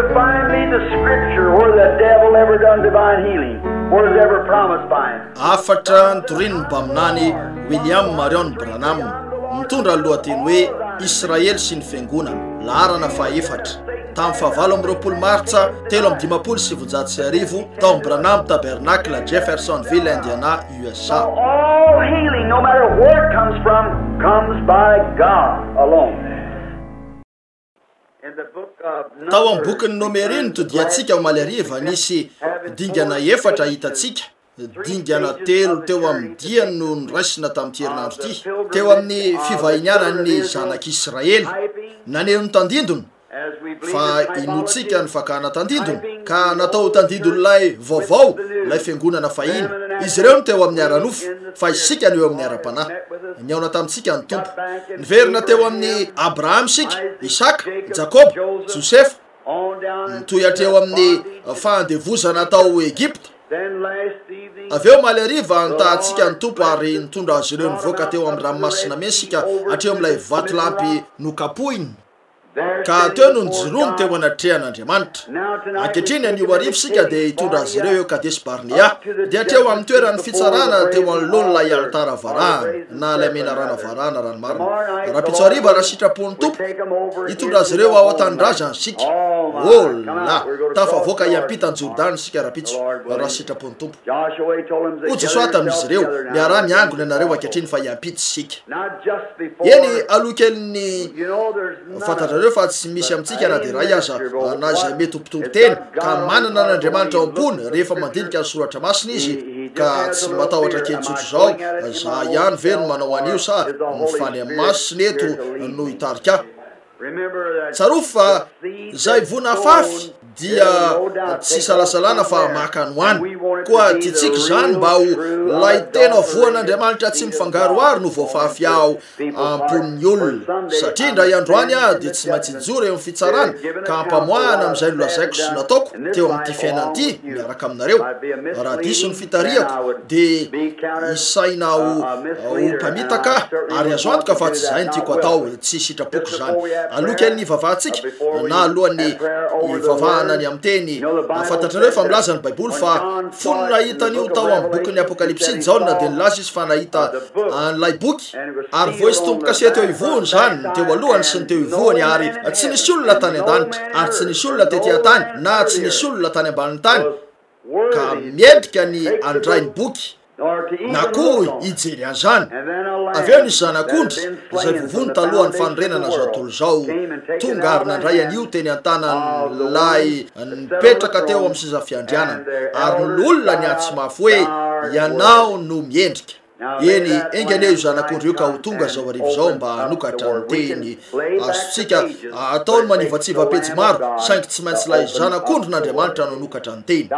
to find me the scripture where the devil ever done divine healing, where it's ever promised by him. Afatra ntorin bamnany William Marion Branham mitondra lohateny hoe Israel sy ny fiangonana laharana faefatra tamin'ny fahavalo amby roapolo martsa 1750 tao Branham Tabernacle Jeffersonville, Indiana, USA. All healing, no matter where it comes from, comes by God alone. In the book of Tao amin'ny bokin'ny Nomeriny todiantsika malariva nisy dingana efatra hitantsika. Dingana telo teo amin'ny diany no niraisina tamin'ity herinandro ity. Teo amin'ny fivahinianan'ny zanak'Israely naneno ny tandindony fa inotsika ny fakana tandindony ka natao tandindon'ilay vaovao lay fiangonana fahiny. Izy ireo no teo amin'ny aranofo fa isika no eo amin'ny ara-panahy. Niaona tamintsika ny tompo. Niverina teo amin'ny Abraham sika, Isaka, Jakob, Josefa, nitoy hatreo amin'ny fandevozana tao Egypta. Aveo malariva ntahantsika ny tompo ary nitondra azy ireo nivoaka teo amin'ny ranomasina mesika hatreo amin'ilay vatolampy nokapohiny. Ka teo no nijoroany teo anatrehan'Andriamanitra. Ankehitriny anio arivo sika dia hitondra azy ireo eo Kadesy Barnea dia hatreo amin'ny toeran'ny fitsarana teo anoloan'ilay altara varahana na ilay menarana varahana ranomarina. Rapitso ariva raha sitrapony tompo hitondra azy ireo ao an-tanindrazana sika. Ola tafavoaka hiampitany Jordany sika rapitso raha sitrapony tompo. O Joshua tamin'izy ireo miara miangona anareo ankehitriny fa hiampity sika. Eny alokelin'ny fantatrareo fa tsy misy amintsika na dia ray aza na izay mety tompotompo teny ka manana n'Andriamanitra ao am-pony rehefa mandinika ny soratra masina izy ka tsy matahotra kely tsotro zao za ihany ve no manao an'io sa ny fany amin'ny masina eto no hitarika. Tsaroa fa zay vona fafy dia tsy salasalana fa makanoany koa titsika zany mba ho lay tena voan'Andriamanitra tsy mifangaroaro no voafafy ao amponin'ny olona satria indray androany dia tsy maintsy joro eo amin'ny fitsarana ka ampamoahana amin'izay nolazaiko sy nataoko teo amin'ity fiainan'ity miaraka aminareo. Raha diso ny fitariako dia isaina ho mpamitaka ary azo antoka fa tsy zay ny tiako atao, tsy sitrapoko zany. Alokan'ny vavahantsika na alohan'ny ivavahana ny amin'ny teny fantatrareo fa milaza ny Baiboly fa fony nahitan'io tao amin'ny bokin'ny Apokalipsy Jaona dia nilaza izy fa nahita an'ilay boky ary voisy tompo-kasety eo ivohony zany teo alohany sy ny teo ivohony ary tsy nisy olona tany an-danitra ary tsy nisy olona tetỳ tany na tsy nisy olona tany ambanin'ny tany ka miendrika ny andray ny boky na koa hijery an'izany. Aveo nisy zanak'ondry izay vovony talohan'ny fanorenana zao tontolo zao tonga ary nandray an'io teny an-tanan'ilay nipetraka teo amin'ny seza fiandrianana ary n'olona niantsy mafy hoe ianao no miendrika. Eny engany io zanak'ondry io ka ho tonga zao arivo zao mba hanokatra ny teny azotsika ataony manivatsiva pejy maro saingy tsy maintsy ilay zanak'ondry n'Andriamanitra no hanokatra ny teny.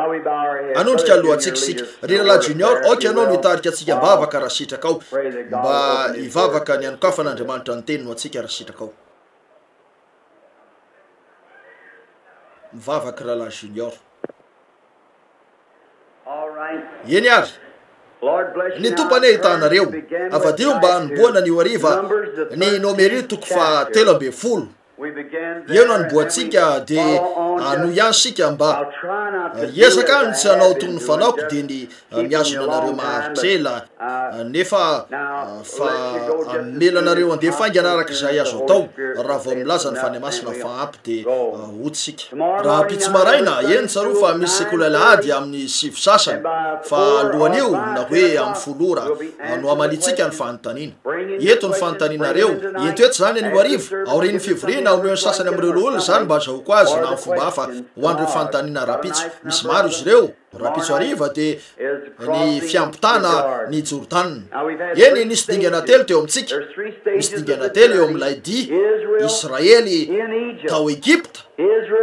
Anondrika alohantsika sika Rirala Junior oka ianao no hitarika atsika mbavaka raha sitraka ao mba hivavaka ny anokafan'Andriamanitra ny teny no atsika raha sitraka ao. Mivavaka Rirala Junior. Eny ary ny tompany hitanareo avadio mba niboana ny ariva ny Nomeriny toko fa 13. Eo no niboatsika dia no ihany sika mba hiezaka ny tsy hanao tony fanaoko dia ny miazona anareo maharitrela nefa fa amelanareo andeha faingana araka izay azo atao raha vao milaza ny fany masina fa ampy dia otsika. Raha pitsy maraina eny tsaroa fa misy sekolalahady amin'ny 7 sasany fa alohan'io na hoe amin'ny 10 ora no amalitsika ny fanontaniana. Eto ny fanontanianareo ento eto zany anio arivo aorian'ny fivoriana omeo sasany amin'ireo olona zany mba azahoako azy na amin'ny fomba hafa ho an'ireo fanontaniana rapitso. Misy maro izy ireo rapitso ariva dia ny fiampitana ny Jordany. Eny nisy dingana telo teo amintsika. Misy dingana telo eo amin'ilay dia Israely tao Egypta,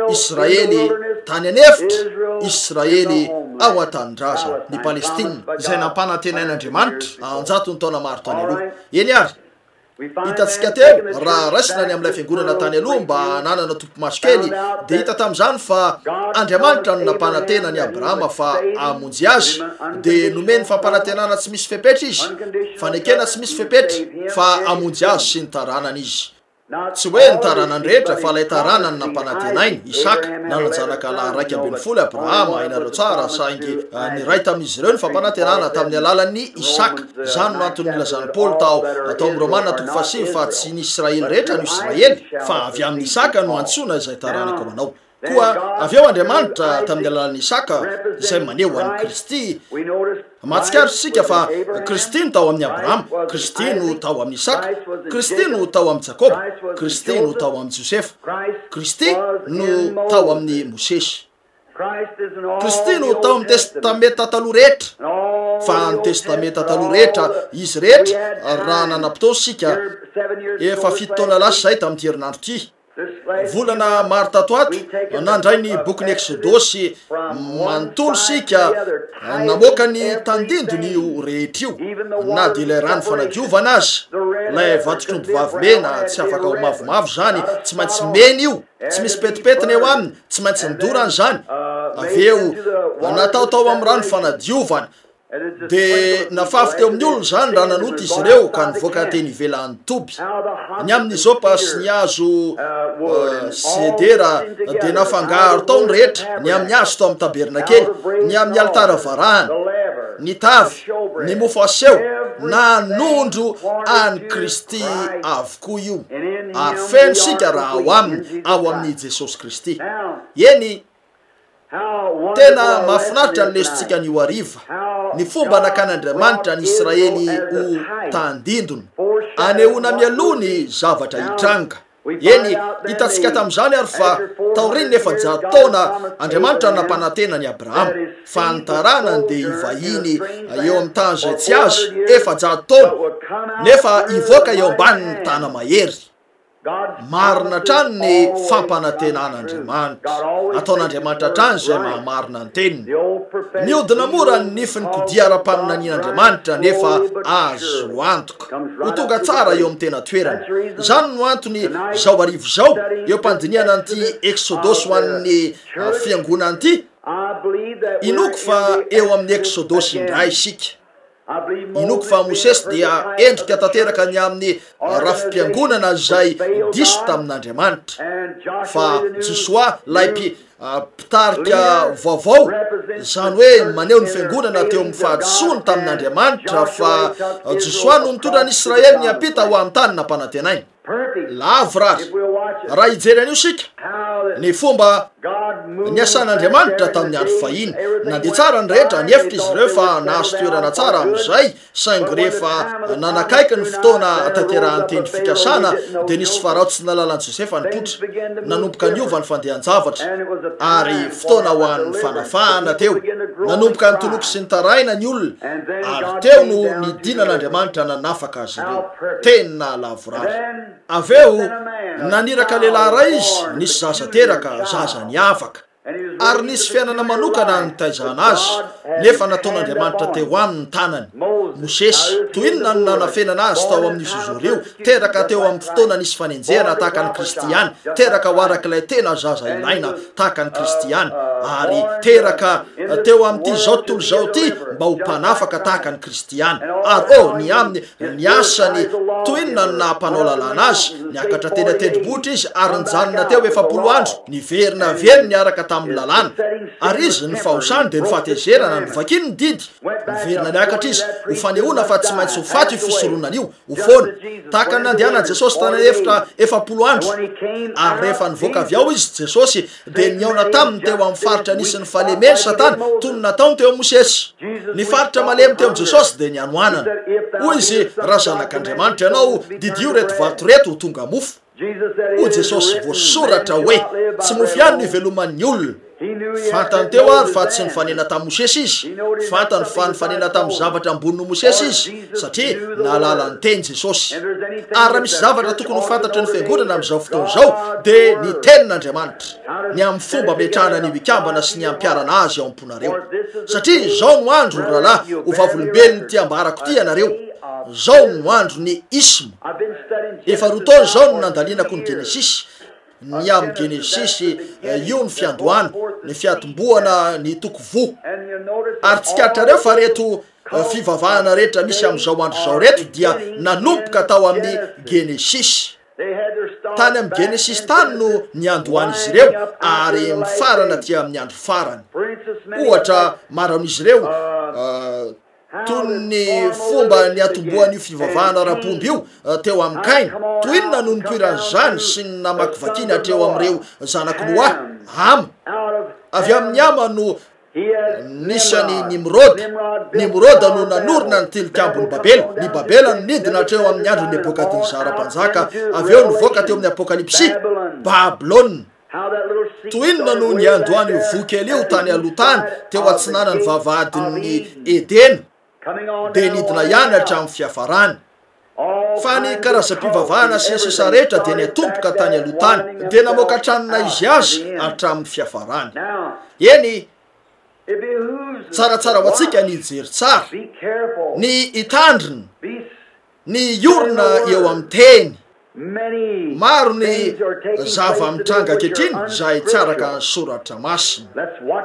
Israely tany anefitra, Israely ao an-tanindraza ny Palestina izay nampanantenain'Andriamanitra anjato ny taona maro tany aloha. Eny ary hitatsika teo raha raisina ny amin'ilay fiangonana tany aloha mba nanana tompo-maso kely dia hita tamin'izany fa Andriamanitra no nampanantenany Abrahama fa hamonjy azy dia nomeny fampanantenana tsy misy fepetra izy, fanekena tsy misy fepetra fa hamonjy azy sy ny taranany izy. tsy hoe nytaranany rehetra fa lay taranany nampanantenainy Isaka nananjanaka lahy 120 Abrahama ainareo tsara saingy ny ray tamin'izy ireo ny fampanantenana tamin'ny alalan'ny Isaka. Zany no antony nilazany Paoly atao amin'ny Romana 5 fa tsy ny Israely rehetra no Israely fa avy amin'ny Isaka no antsona izay taranaka manao. Koa avy eo Andriamanitra tamin'ny alalan'ny Isaka izay maneho an'i Kristy. Mahatsikaritra isika fa Kristy no tao amin'ny Abrahama, Kristy no tao amin'ny Isaka, Kristy no tao amin'ny Jakob, Kristy no tao amin'ny Josefa, Kristy no tao amin'ny Mosesy. Kristy no tao amin'ny testamenta taloha rehetra. Fa ny testamenta taloha rehetra izy rehetra raha nanam-potoana sika efa 7 taona lasa zay tamin'ity herinandro ity. Volana maro tato ato nandray ny bokin'ny Exodosy manontolo sika namoaka ny tandindony io rehetra io na dia ilay rano fanadiovana azy lay vatotr'omby vavy mena tsy afaka ho mavomavo zany tsy maintsy mena io tsy misy petipetina eo aminy tsy maintsy nidorany zany avy eo nataotao amin'ny rano fanadiovana de nafafy teo amin'ny olona zany raha nanoty izy ireo ka nivoaka teny ivelan'ny toby ny amin'izao pasy ny hazo sedera de nafangaro tao ny rehetra ny amin'ny hazo tao amin'ny tabernakely ny amin'ny alitara varahana ny tavy ny mofo aseho nanondro any Kristy avokoa io ary feno sika raha ao amin'ny Jesosy Kristy. Eny tena mahafinaritra ny lesontsika ny ariva ny fomba nakan'Andriamanitra ny Israely ho tandindony anehoana mialoha ny zavatra hitranga. Eny hitantsika tamin'izany ary fa taoriny 400 taona Andriamanitra nampanantena ny Abrahama fa ny taranany dia hivahiny eo amin'ny tany izay tsy azo 400 taona nefa hivoaka eo ambanin'ny tana mahery. Marina trano ny fampanantenan'Andriamanitra ataon'Andriamanitra trano izay mahamarina ny teniny. Mihodina mora ny nifiny kodia ara-paminanian'Andriamanitra nefa azo antoka ho tonga tsara eo amin'ny tena toerana. Zany no antony zao arivo zao eo mpandiniana an'ity Exodosy ho an'ny fiangonana ity inoko fa eo amin'ny Exodosy indray isika. Inoko fa Mosesy dia endrika tanteraka ny amin'ny rafim-piangonana izay diso tamin'Andriamanitra fa Josoa lay mpitarika vaovao zany hoe maneho ny fiangonana teo amin'ny fahadisoany tamin'Andriamanitra fa Josoa no nitondra ny Israely ny ampita ho amin'ny tany nampanantenainy. Lavrary raha hijery an'io sika ny fomba ny asan'Andriamanitra tamin'ny andro fahiny nandeha tsara ny rehetra ny efitra izy ireo fa nahazo toerana tsara amin'izay saingy rehefa nanakaiky ny fotoana tanterahany teny fikasana dia nisy farao tsy nalalan'i Josefa nipotra nanomboka niova ny fandehan-javatra ary fotoana ho an'ny fanafahana teo nanomboka nitoloky sy nitaraina ny olona ary teo no nidinan'Andriamanitra nanafaka azy ireo. Tena lavorary. Avy eo naniraka lehilahy ray izy nisy zaza teraka zaza ny afaka ary nisy fiainana manokana nitaizana azy nefa nataon'Andriamanitra teo aminy tanany. Mosesy toy inona no nanafenana azy tao amin'ny zozorio teraka teo amin'ny fotoana nisy fanenjehana tahaka ny Kristiany teraka ho arak'ilay tena zaza ilaina tahaka ny Kristiany ary teraka teo amin'ity zao tontolo zao ty mba ho mpanafaka tahaka ny Kristiany ary ny aminy ny asany toy inona no nahampanao lalàna azy niakatra teny atendrombohitra izy ary nijanona teo 7 andro niverina very niaraka tamin'ny lalàna ary izy ny fahosany dia ny fahatezerana ny vakiny ny didy niverina niakatra izy ho fanehoana fa tsy maintsy ho faty io fisoronana io ho foana tahaka ny nandehanan'i Jesosy tany efitra 7 andro ary rehefa nivoaka avy ao izy Jesosy dia niaona taminy teo amin'ny faritra nisy ny falemeny Satana toy ny nataony teo Mosesy. Ny faritra malemy teo Jesosy dia nianoanana hoy izy raha zanak'Andriamanitra ianao didio reto vato reto ho tonga mofo. Hoy Jesosy voasoratra hoe tsy mofo ihany ny iveloman'ny olona. Fantany teo ary fa tsy nifanena tamin'i Mosesy izy fantany fa nifanena tamin'ny zavatra amboniny Mosesy izy satria naalala ny teny Jesosy. Ary raha misy zavatra tokony ho fantatry ny fiangonana amin'izao fotoana izao dia ny tenin'Andriamanitra ny amin'ny fomba metrahana ny ikambana sy ny ampiarana azy ao am-ponareo satria zao no andro rahalahy ho vavolombelony ty ambarako ty ianareo. Zao no andro ny isma efa rotaona zao no nandalinako ny Genesisy ny amin'ny Genesisy io ny fiandohana ny fiatombohana ny tokovo ary tsikatrareo fa reto fivavahana rehetra misy amin'izao andro zao reto dia nanomboka tao amin'ny Genesisy. tany amin'ny Genesis tany no niandohan'izy ireo ary mifarana tia amin'ny andro farany. Ohatra maro amin'izy ireo toy ny fomba ny atombohan'io fivavahana rapomby io teo amin'ny Kaina. Toy inona no nipoiran'izany sy ny namakivakiana hatreo amin'ireo zanaky Noa? Ama avy amin'ny ama no nisany Nimroda no nanorona ny tilikambony Babela. Ny Babela no nidina hatreo amin'ny andro ny Nebukadnezara mpanjaka, avy eo nivoaka teo amin'ny Apokalipsy Babilôna. Toy inona no niandohan'io vokely io tany aloha tany teo atsinanany vavahadin'ny Edena, de nidina ihany hatramin'ny fiafarany. Fa ny karazam-pivavahana sy ny sisa rehetra dia niatomboka tany aloha tany, de namoaka tranona izy azy hatramin'ny fiafarany. Eny tsaratsara ho antsika ny hijery tsara, ny hitandrina, ny orona eo amin'ny teny. Maro ny zava-mitranga ankehitriny izay tsy araka ny soratra masina.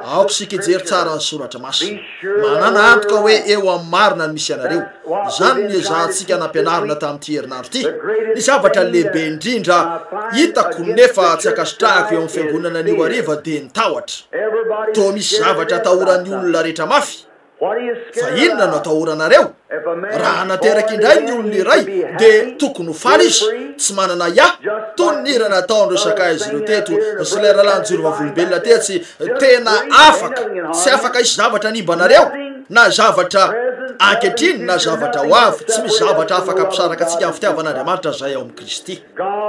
Aoko sika hijery tsara ny soratra masina. Manana antoka hoe eo amin'ny marina ny misy anareo. Izany ny ezahantsika nampianarina tamin'ity herinandro ity. Ny zavatra lehibe indrindra hitako nefa tsy akasitrahako eo amin'ny fiangonana anio hariva dia ny tahotra. Toa misy zavatra atahoran'ny olona rehetra mafy. Fa inona no atahoranareo? Raha nateraky indray ny olona iray dia tokony ho faly izy, tsy manana tonirana ataon'ireo sakaizy ireo teto sy lay rahalanjiro vavolombelona tetsy tena afaka, tsy afaka isy zavatra nimbanareo na zavatra ankehitriny na zavatra ho avy. Tsy misy zavatra afaka ampisaraka antsika amin'ny fitiavan'Andriamanitra izay ao amin'ny Kristy.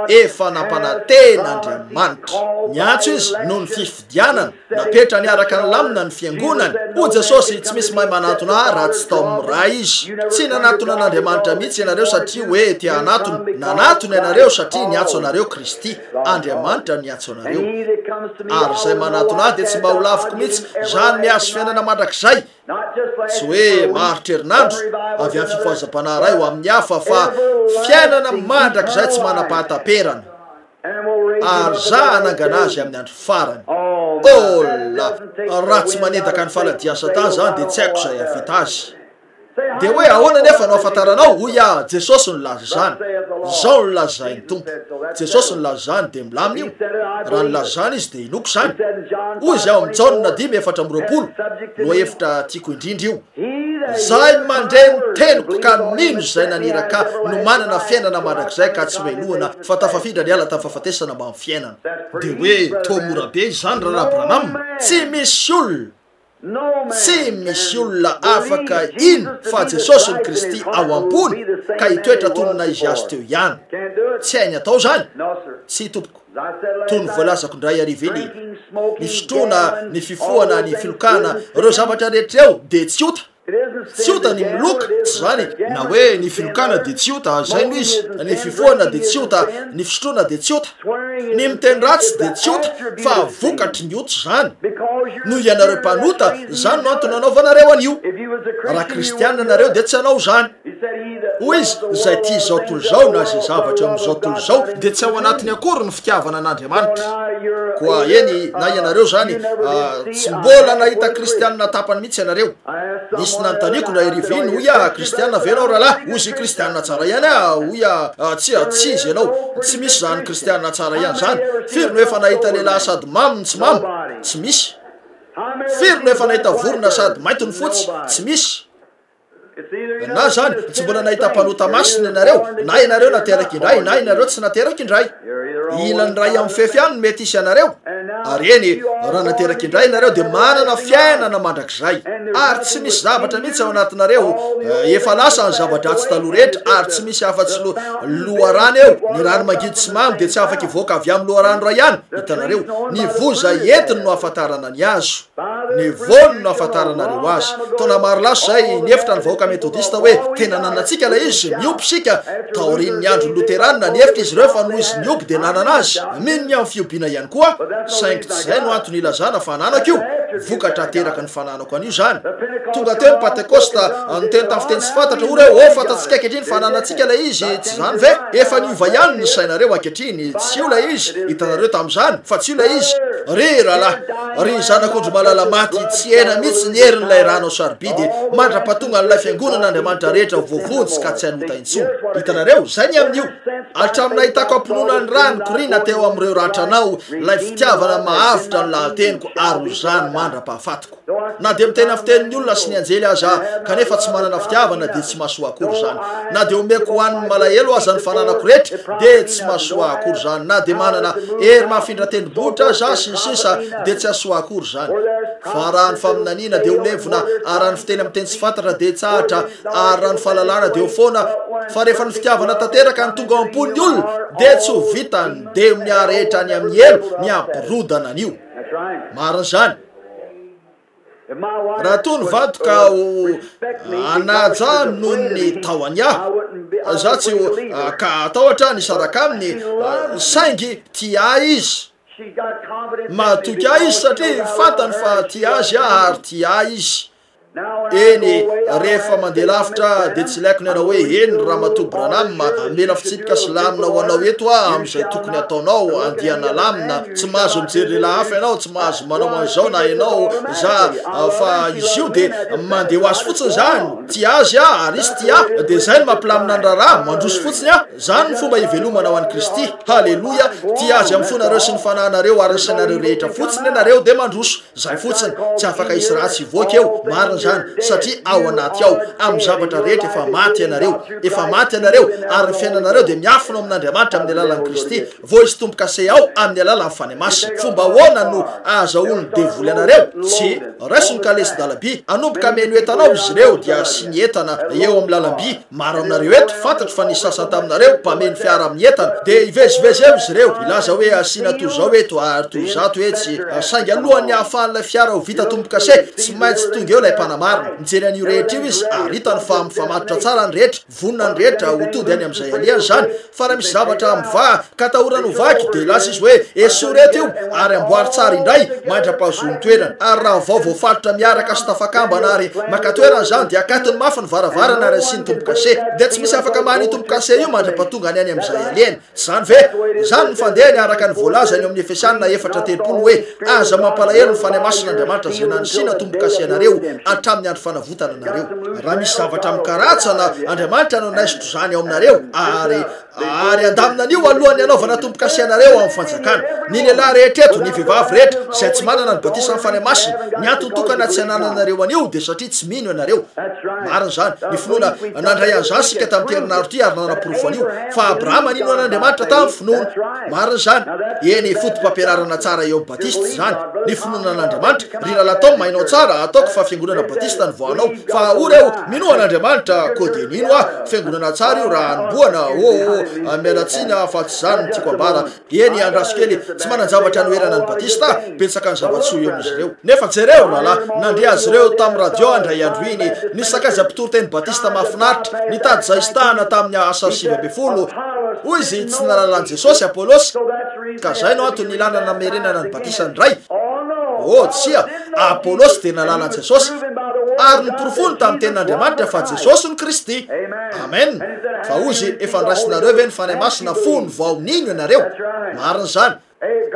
Efa nampananten'Andriamanitra. Niantso izy noho ny fifidianana, napetra niaraka ny lamina ny fiangonany. O Jesosy tsy misy mahay manatona raha tsy tao amin'ny ray izy. Tsy nanatona an'Andriamanitra mihitsy ianareo satria hoe tia anatona. Nanatona ianareo satria niantso anareo Kristy. Andriamanitra niantso anareo. Ary izay manatona ahy dia tsy mba ho laviko mihitsy zany miazo fiainana mandrakizay. Tsy hoe maharitra herinandro avy amin'ny fifohazam-panahy io amin'ny hafa, fa fiainana mandrakizay tsy manam-pahataperana. Ary za hanangana azy amin'ny andro farany. Raha tsy manedaka ny faladian'ny Satana zany dia tsy haiko izay havita azy. Dia hoe ahoana nefa no afantaranao? Hoy Jesosy nilaza izany. Izao no lazainy Tompo. Jesosy nilaza izany dia milamina io. Raha nilaza izany izy dia inoko izany. Hoy izy ao amin'ny Jaona 5:4 no hevitra tiako indrindra io. Zahay mandray ny teniko ka mino izay naniraka no manana fiainana mandrakizay ka tsy hoelohana fa tafafindra ny ala tafafatesana mba amin'ny fiainana. Dia hoe toa mora be izany raha Branham. Tsy misy olona afaka ino fa Jesosy ny Kristy ao am-pony ka hitoetra tonona izy azy teo ihany. Tsy hainy atao zany. Tsy tompoko. Toy ny voalazako indray ariveny, ny fisotroana, ny fifohana, ny filokana, ireo zavatra rehetra eo dia tsy ota. Tsy ota ny miloka, tsy zany. Na hoe ny filokana dia tsy ota, zay no izy. Ny fifohana dia tsy ota, ny fisotroana dia tsy ota. Ny miteny ratsy dia tsy ota, fa vokatry ny ota zany. Noho ianareo mpanota, zany no antony anaovanareo an'io. Raha kristianina nareo dia tsy hanao zany. Hoy izy, izay tia izao tontolo izao na izay zavatra amin'izao tontolo izao dia tsy ao anatiny akory ny fitiavana an'Andriamanitra. Koa eny na ianareo zany tsy mbola nahita kristianina tapany mihitsy ianareo. Nisy nanontaniako ndray riviny, hoy kristianina ve ianao rahalahy? Hoy izy kristianina tsara ihany hoy tsy izy ianao. Tsy misy zany kristianina tsara ihany zany. Firy no efa nahita lehilahy sady mamy tsy mamy? Tsy misy. Firy no efa nahita vorona sady mainty ny fotsy? Tsy misy. Na zany tsy mbola nahita mpanota masina ianareo, na ianareo nateraky indray na ianareo tsy nateraky indray. Ilany ray amin'ny fefy ihany no mety isy ianareo. Ary eny raha nateraky indray ianareo dia manana fiainana mandrakizay. Ary tsy misy zavatra mihitsy ao anatinareo efa lasa ny zava-dratsy taloha rehetra, ary tsy misy afa-tsy loharano eo. Ny rano mangidy sy mamy dia tsy afaka hivoaka avy amin'ny loharano ray ihany. Hitanareo, ny voza entiny no ahafantarana ny azo, ny voany no ahafantaranareo azy. Taona maro laso zay niefitra ny vahoaka metodista hoe tena nanantsika ilay izy miompy sika taorian'ny andro loteranina niefitra izy ireo fa noho izy miompy dia nanana azy. Mino ny amin'ny fiobiana ihany koa, saingy tsy izay no antony ilazana fa nanako io. vokatra teraka ny fananako an'io zany tonga teo ny Pentecosta nyteny tamin'ny fiteny tsy fantatra ore fantatsika ankehitriny fananantsika ilay izy tsy zany ve efa niova ihany ny sainareo ankehitriny tsy io ilay izy hitanareo tamin'izany fa tsy io ilay izy ry rahalahy ry zanak'ondry malala maty tsy ena mihitsy ny herin'ilay rano sarobidy mandra-pahatonga n'ilay fiangonana Andriamanitra rehetra vovontsy ka tsy hanota intsony hitanareo zay ny amin'io hatraminahitako ampinoana ny rano korina teo amin'ireo ratranao ilay fitiavana mahavitra ny lahateniko ary zany mandra-pahafatiko na dia mitena fitenin'ny olona sy ny anjely aza kanefa tsy manana fitiavana dia tsy mahasoa akory zany na dia omeko hoan'ny malahelo aza ny fananako rehetra dia tsy mahasoa akory zany na dia manana hery mahafindra tendrombohitra aza sy ny sisa dia tsy hasoa akory zany fa raha ny faminaniana dia ho levona ary raha ny fiteny amin'ny teny tsy fantatra dia tsahatra ary raha ny fahalalana dia ho foana fa rehefa ny fitiavana tanteraka ny tonga ampon'ny olona dia tsy ho vitany dia miarehetra ny amin'ny elo ny ampirodana an'io marina zany raha toy ny vadoka anaja noho ny tahoany aho za tsy ka atahotra ny saraka aminy saingy tia izy matoky ahy izy satria fantany fa tia azy ary tia izy eny rehefa mandeha lavitra dia tsy laiko ny anao hoe eny raha matoby ranamina mela fitsipika sy lamina ho anao eto amin'izay tokony ataonao andiana lamina tsy mahazo mijery lehilahy hafa ianao tsy mahazo manao an'izao na ianao za fa izy io dia mandeha ho azy fotsiny zany tia azy ary izy tia dia zay no mampilamina ny raharaha mandroso fotsiny zany ny fomba hivelomana ho an'i Kristy halleloia tia azy amin'ny fonareo sy ny fanahinareo ary ny sainareo rehetra fotsiny ianareo dia mandroso zay fotsiny tsy afaka hisy ratsy hivoaka eo marina zany satria ao anaty ao amin'ny zavatra rehetra efa maty ianareo ary ny fiainanareo dia miafina amin'Andriamanitra amin'ny alalan'i Kristy vo izy tombo-kase ao amin'ny alalan'ny fanemasina fomba ahoana no ahazahoany devoly anareo tsy raisiny kalesy dalaby anomboka meno entanao izy ireo dia sy ny entana eo amin'ny lalamby maro aminareo eto fantatro fa nisy sasany taminareo mpameno fiara amin'ny entana dia ivezivezy eo izy ireo ilaza hoe asina toy zao eto ary toy zato etsy saingy alohan'ny ahafahan'ilay fiara ho vita tombo-kase tsy maintsy tonga eo ilay mpanamarina mijery an'io rehetra io izy ary hitany fa mifamatotra tsara ny rehetra vonona ny rehetra ho tody any amin'izay aliany zany fa raha misy zavatra miva ka tahorany ho vaky dia lasa izy hoe eso reto io ary amboary tsara indray mandra-pahazony toerana ary raha vaovao-falotra miaraka sy tafakambana ary maka toerana zany dia akatony mafy ny varavarana ary asiny tombo-kase dia tsy misy afaka mahany tombo-kase io mandra-pahatonga any amin'izay aliany zany ve zany ny fandehany araka ny voalazany eo amin'ny Efesianina 4:30 hoe aza mampalahelo ny fanahymasin'Andriamanitra zay nanisina tombo-kase anareo hatramin'ny andro fanavotana anareo raha misy zavatra mikaratsana Andriamanitra no naisitro zany ao aminareo ary andamina an'io alohan'ny anaovana tombo-kase anareo amin'ny fanjakana ny lehilahy rehetra eto ny vehivavy rehetra izay tsy manana ny batisa ny fanahymasina ny antony-tokana tsy hanananareo an'io dia satria tsy mino ianareo marina zany ny finoana nandray an'izany sika tamin'ny herinandro ity ary nanam-porofo an'io fa Abrahama nino an'Andriamanitra tamin'ny finoana marina zany eny fotom-pampianarana tsara eo amin'ny batista zany ny finoana an'Andriamanitra ry lalatao mainao tsara ataoko fa fiangonana batista ny voanao fa oreo mino an'Andriamanitra ko dia nino fiangonana tsara io raha nomboana mialatsina fa tsy zany ny tiako ambara eny andraso kely tsy manan-javatra noerana ny batista betsaka ny zavatsoa eo amin'izy ireo nefa jereo rahalahy nandeha azy ireo tamin'ny radio andray andro iny nisy sakaiza mpitoro teny batista mahafinaritra nitady zay stahana tamin'ny asa 7 hoy izy tsy nalalan'i Jesosy Apolosy ka zay no antony ilanana merenana ny batista ndray tsia Apolosy dia nalalani Jesosy ary ny porofony tamin'ny tenin'Andriamanitra fa Jesosy ny Kristy amen fa ozy efa niraisinareo ve ny fanahymasina fony vao nino ianareo marina zany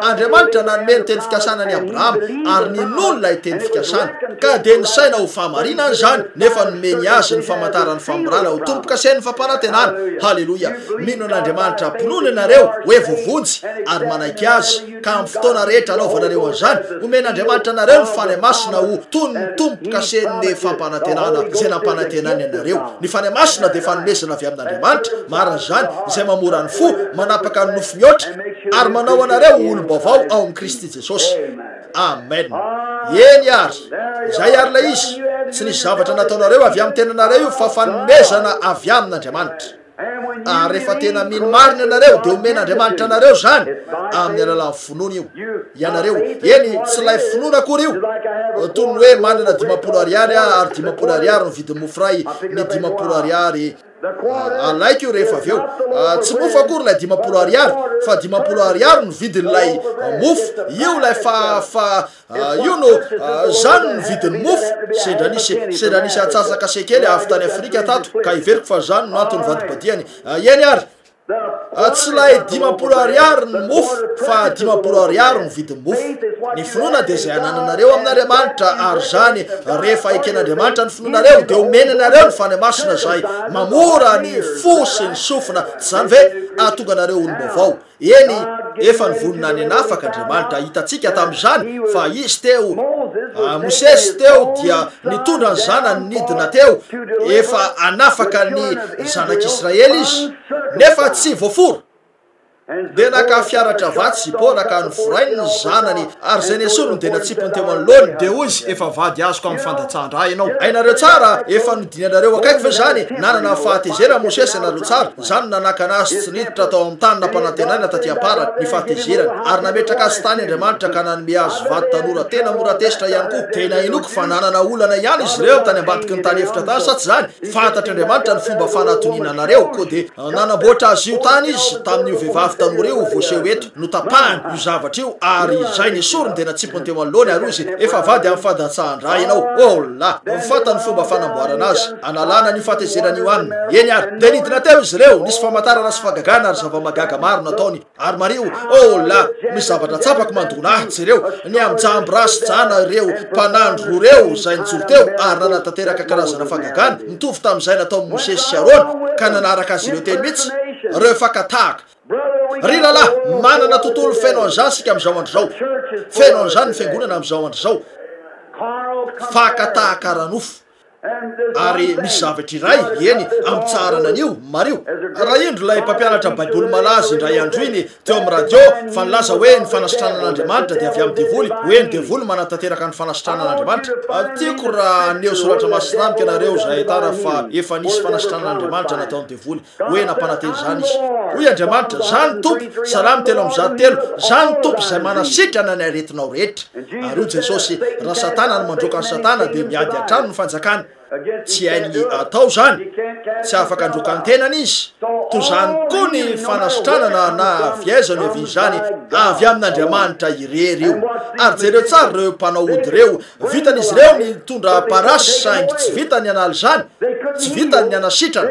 Andriamanitra nanome ny teny fikasana ny Abrahama ary ninony ilay teny fikasana ka dia ny saina ho fahamarinana zany nefa nomeny azy ny famantarany famorana ho tombo-kase ny fampanantenana halleloia mino an'Andriamanitra mpinono ianareo hoe vovonjy ary manaiky azy ka amin'ny fotoana rehetra anaovanareo an'izany omen'Andriamanitra anareo ny fanahymasina ho toy ny tombo-kase ny fampanantenana izay nampanantenana ianareo ny fanahymasina dia fanomezana avy amin'Andriamanitra marina zany izay mamora ny fo manapaka ny nofo mihoatra ary manao anareo olombavao ao amin'ny Kristy Jesosy amen eny ary zay ary lay izy tsy nisy zavatra nataonareo avy amin'ny tenanareo io fa fanomezana avy amin'Andriamanitra ary rehefa tena mino marina ianareo dia omen'Andriamanitra anareo zany amin'ny alalan'ny finoana io ianareo eny tsy lay finoana akory io toy ny hoe manana 10 ariary ary 10 ariary ny vidin'ny mofiray ny 10 ariary alaiky io rehefa avy eo tsy mofo akory lay 50 ariary fa 50 ariary no vidin'lay mofo io lay fa io no zany no vidin'ny mofo sendra nisy atsasaka sekely avy tany Afrika tato ka iveriko fa zany no antony vadibadiany eny ary tsy lay 50 ariary ny mofo fa 50 ariary no vidin'ny mofo ny finoana dia zay anananareo amin'Andriamanitra ary zany rehefa eken'Andriamanitra ny finoanareo dia omenanareo ny fanamasina zay mamora ny fo sy ny sofina tsy zany ve ahatonga anareo olombavao eny efa ny vonina ny anafaka Andriamanitra hitantsika tamin'izany fa izy teo Mosesy teo dia nitondra ny zanany nidina teo efa anafaka ny zanak'Israely izy nefa tsy voaforo dia naka fiaratra vatsy Zipora ka noforainy ny zanany ary zay nesorony dia natsipony teo manoloany dia hoy izy efa vady azoko amin'ny fandatsahndra ianao ainareo tsara efa nodinanareo akaiky fa zany nanana fahatezera Mosesy anareo tsara zany nanaka anazy tsy niditra tao amin'ny tany nampanantenana taty am-para ny fahatezerany ary nametraka azy tany Andriamanitra ka nanome azy vady tanora tena mora tesitra ihany koa tena inoko fa nanana olana ihany izy ireo tany ambadiky ny tany efitra tany sa tsy zany fantatra Andriamanitra ny fomba fanatoniana anareo koa dia nanamboatra azy io tany izy tamin'io vehivavy tanora io voaseho eto no tapahany io zavatra io ary zay nesorony dia natsipony teo manoloany ary izy efa vady amin'ny fandatsahndra ianao la fantany fomba fanamboarana azy analana ny fahatezerany io aminy eny ary dia nidina teo izy ireo nisy famantarana sy fagagana ary zava-magaga maro nataony ary mario la misy zavatra tsapako mandona ahy jereo ny amjambrasy jana ireo mpanandro reo zay nijoro teo ary nanatanteraka karazana fagagana mitovy tamin'izay natao Mosesy sy Arona ka nanaraka azy ireo teny mihitsy reo fakatahaka ry lalahy manana tontolo feno an'izany sika amin'izao andro zao feno an'izany ny fiangonana amin'izao andro zao fakatahaka ranofo ary misy zavatra iray eny amin'ny tsarana an'io mario raha indro lay mpampianatra baiboly malaza indray andro iny teo amin'ny radio fa nilaza hoe ny fanasitranan'Andriamanitra dia avy amin'ny devoly hoe ny devoly manatanteraka ny fanasitranan'Andriamanitra tiako raha neo soratra masinamika anareo zay ahitana fa efa nisy fanasitranan'Andriamanitra nataony devoly hoe nampananteny zany izy hoy Andriamanitra zany tompo salamy 3:3 zany tompo zay manasitrana ny aretinao rehetra ary io Jesosy raha satana no mandroaka ny satana dia miady hatrano ny fanjakana tsy hainy atao zany tsy afaka androaka ny tenany izy toy zany koa ny fanasitranana na aviaizany avy zany avy amin'Andriamanitra irery io ary jereo tsara reo mpanao ody reo vitan'izy ireo mitondra parasy saingy tsy vitany analy zany tsy vitany ny anasitrana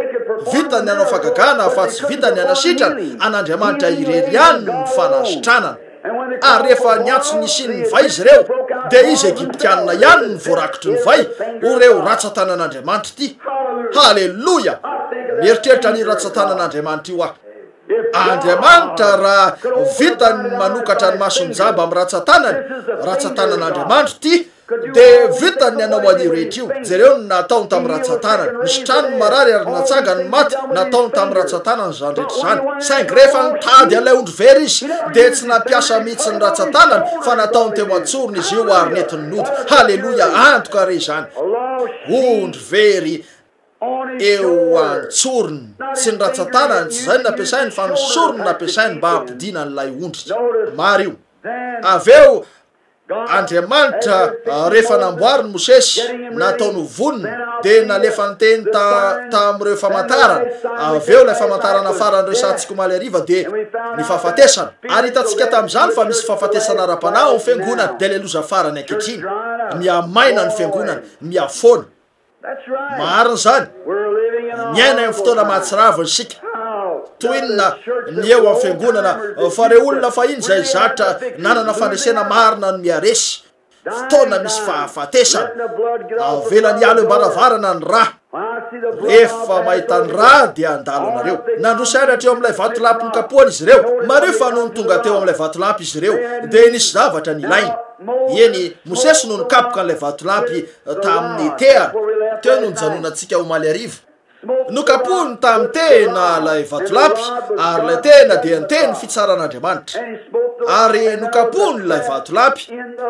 vitany anao fagagana fa tsy vitany anasitrana an'Andriamanitra irery ihany ny fanasitranana ary rehefa niatso nisiny ny vai izy ireo dia izy Egyptianina ihany ny voarakitry ny vai ho reo ratsatanan'Andriamanitra ty halleloja mieritreritra ny ratsatanan'Andriamanitra io Andriamanitra raha vitany manokatra ny masonjamba amin'ny ratsatanan'Andriamanitra ty dia vitany ny anao an'io rehetra io jereo ny nataony tamin'ny ratsatanany nisitrany marary ary natsangany maty nataony tamin'ny ratsatanany zany rehetra zany saingy rehefa nitady an'ilay ondro very izy dia tsy nampiasa mihitsy ny ratsatanany fa nataony teo antsorony izy io ary netiny nody halleloja antoka re zany ondro very eo antsorony tsy ny ratsatanany tsy zay nampiasainy fa ny sorony nampiasainy mba hampidina n'ilay ondry mary io aveo Andriamanitra rehefa namboariny Mosesy nataony vonina dia nalefa ny teny tamin'ireo famantarana aveo ilay famantarana farany resantsika omaly ariva dia ny fahafatesana ary hitantsika tamin'izany fa misy fahafatesana ara-panahy amin'ny fiangonana dia leloza farany ankehitriny miamaina ny fiangonana miafona marina zany miaina amin'ny fotoana mahatsiraviny sika toinona ny eo amin'ny fiangonana fa re olona fa iny zay zatra nanana fandresena marina no miaresy fotoana misy fahafatesana avelany alo embaravarana ny raha rehefa mahita ny raha dia andalo anareo nandrosaina hatreo amin'ilay vatolampy nykapohana izy ireo mare fa no nitonga teo amin'ilay vatolampy izy ireo dia nisy zavatra nilainy eny Mosesy no nikapoka an'ilay vatolampy tamin'ny teany teo no nijanonantsika omaly ariva nokapony tamin'ny tena lay vatolampy ary lay tena dia niteny fitsaran'Andriamanitra ary nokapony lay vatolampy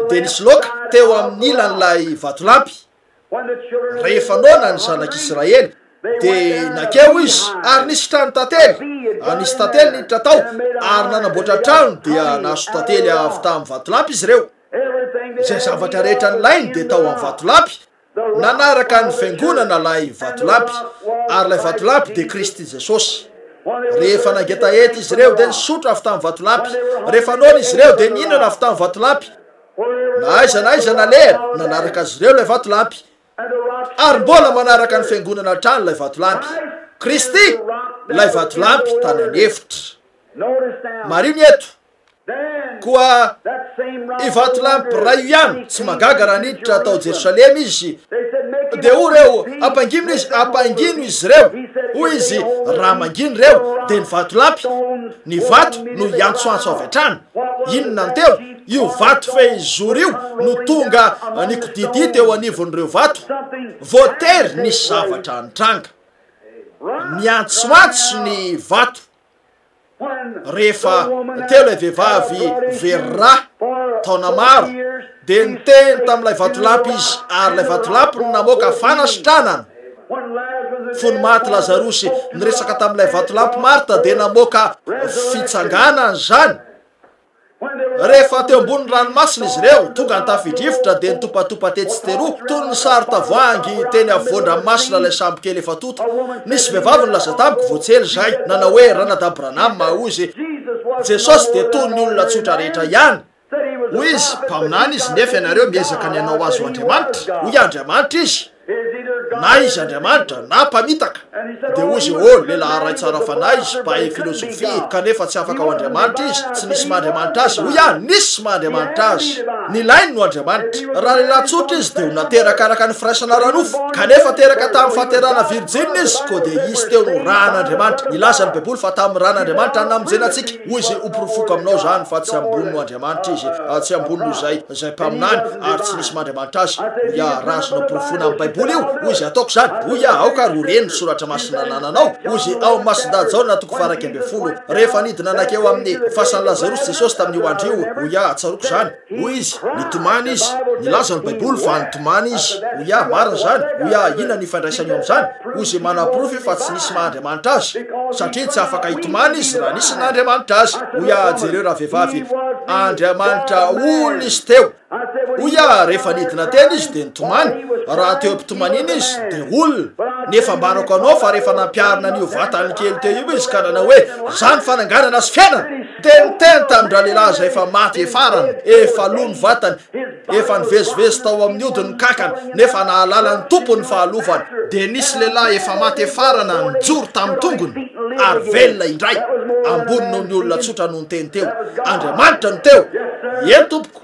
dia nisy loka teo amin'ny ilan'ilay vatolampy rehefa nona ny zanak'Israely dia nakeo izy ary nisy trano tantely nisy tantely niditra tao ary nanamboatra trano dia nahazo tantely avy tamin'ny vatolampy izy ireo zay zavatra rehetra nylainy dia tao amin'ny vatolampy nanaraka ny fiangonana lay vatolapy ary lay vatolapy de Kristy Jesosy. Rehefa nangeta ety izy ireo de nisotra avy tamin'ny vatolapy, rehefa nona izy ireo de ninana avy tamin'ny vatolapy. Na aiza nalera nanaraka azy ireo lay vatolapy, ary mbola manaraka ny fiangonana hatrany lay vatolapy. Kristy lay vatolapy tany anefitra. Mariny eto koa i vatolapy ray io ihany tsy magaga raha niditra tao Jerosalema izy de o reo apangino izy reo hoy izy raha mangino reo de ny vatolapy, ny vato no iantsoantso avy hatrany. Inona ny teo? Io vato fe izory io no tonga nikodidi teo anivon'ireo vato, voatery nisy zavatra nitranga, miantsoantso ny vato. Rehefa teo lay vehivavy verra taona maro de niteny tamin'ilay vatolapy izy, ary lay vatolapy no namoaka fanasitranana. Fony maty Lazarosy niresaka tamin'ilay vatolapy Marta de namoaka fitsanganana zany. Rehefa teo ambony ranomasina izy reo tonga nitafidrivotra de nitopatopa tetsyteroa toy ny sary tavoahangy teny avon-dranomasina lay sambo kely efa tota. Nisy vehivavy nilaza tamiko voatsely zay nanao hoe Ranadab Branham mahozy Jesosy de toy ny olona tsotra rehetra ihany. Hoy izy mpaminany izy nefa ianareo miezaka ny anao azo Andriamanitra. Hoy Andriamanitra izy, na izy Andriamanitra na mpamitaka. De hoy izy lehilahy ray tsara fanahy izy pahay filosofia kanefa tsy afaka ho Andriamanitra izy, tsy nisy mahandriamanitra azy. Hoy nisy mahandriamanitra azy, ny lainy no Andriamanitra. Raha lehilahy tsotra izy de ho nateraka araka ny firaisana ranofo, kanefa teraka tamin'ny fahaterana virjine izy ko de izy teo no ran'Andriamanitra. Nilaza ny Baiboly fa tamin'ny ran'Andriamanitra namonjenatsika. Hoy izy hoporofoko aminao zany fa tsy ambony no Andriamanitra izy, tsy ambony no zay mpaminany ary tsy nisy mahandriamanitra azy. Hoy razona porofona amin'ny Baiboly io. Hoy izy ataoko zany. Hoy aoka ro reny soratra masina nananao. Hoy izy ao Masidajao na toko faraky amby folo rehefa nidina anakeo amin'ny fasan'ny Lazarosy Jesosy tamin'io andro io. Hoy atsaroko zany. Hoy izy nitomany izy, nilaza ny Baiboly fa nitomany izy. Hoy marina zany. Hoy inona ny ifandraisany eo amin'izany? Hoy izy manaprofy fa tsy nisy mahandriamanitra azy, satria tsy afaka hitomany izy raha nisy n'Andriamanitra azy. Hoy jereo raha vehivavy Andriamanitra olona izy teo. Hoy rehefa nidina teny izy de nitomany, raha teo ampitomany iny izy de olona. Nefa mbarako anao fa rehefa nampiarina an'io vatany kely teo io izy ka nanao hoe zany fananganana sy fiainana, de niteny tamin-dra lehilahy zay efa maty efarany, efa lony vatany, efa nivezivezy tao amin'ny odiny kakana, nefa nahalala ny tompony fahalovany. De nisy lehilahy efa maty efarana nijoro tamin'ny tongony ary velona indray. Ambony noho ny olona tsotra no niteny teo, Andriamanitra no teo. Eny tompoko,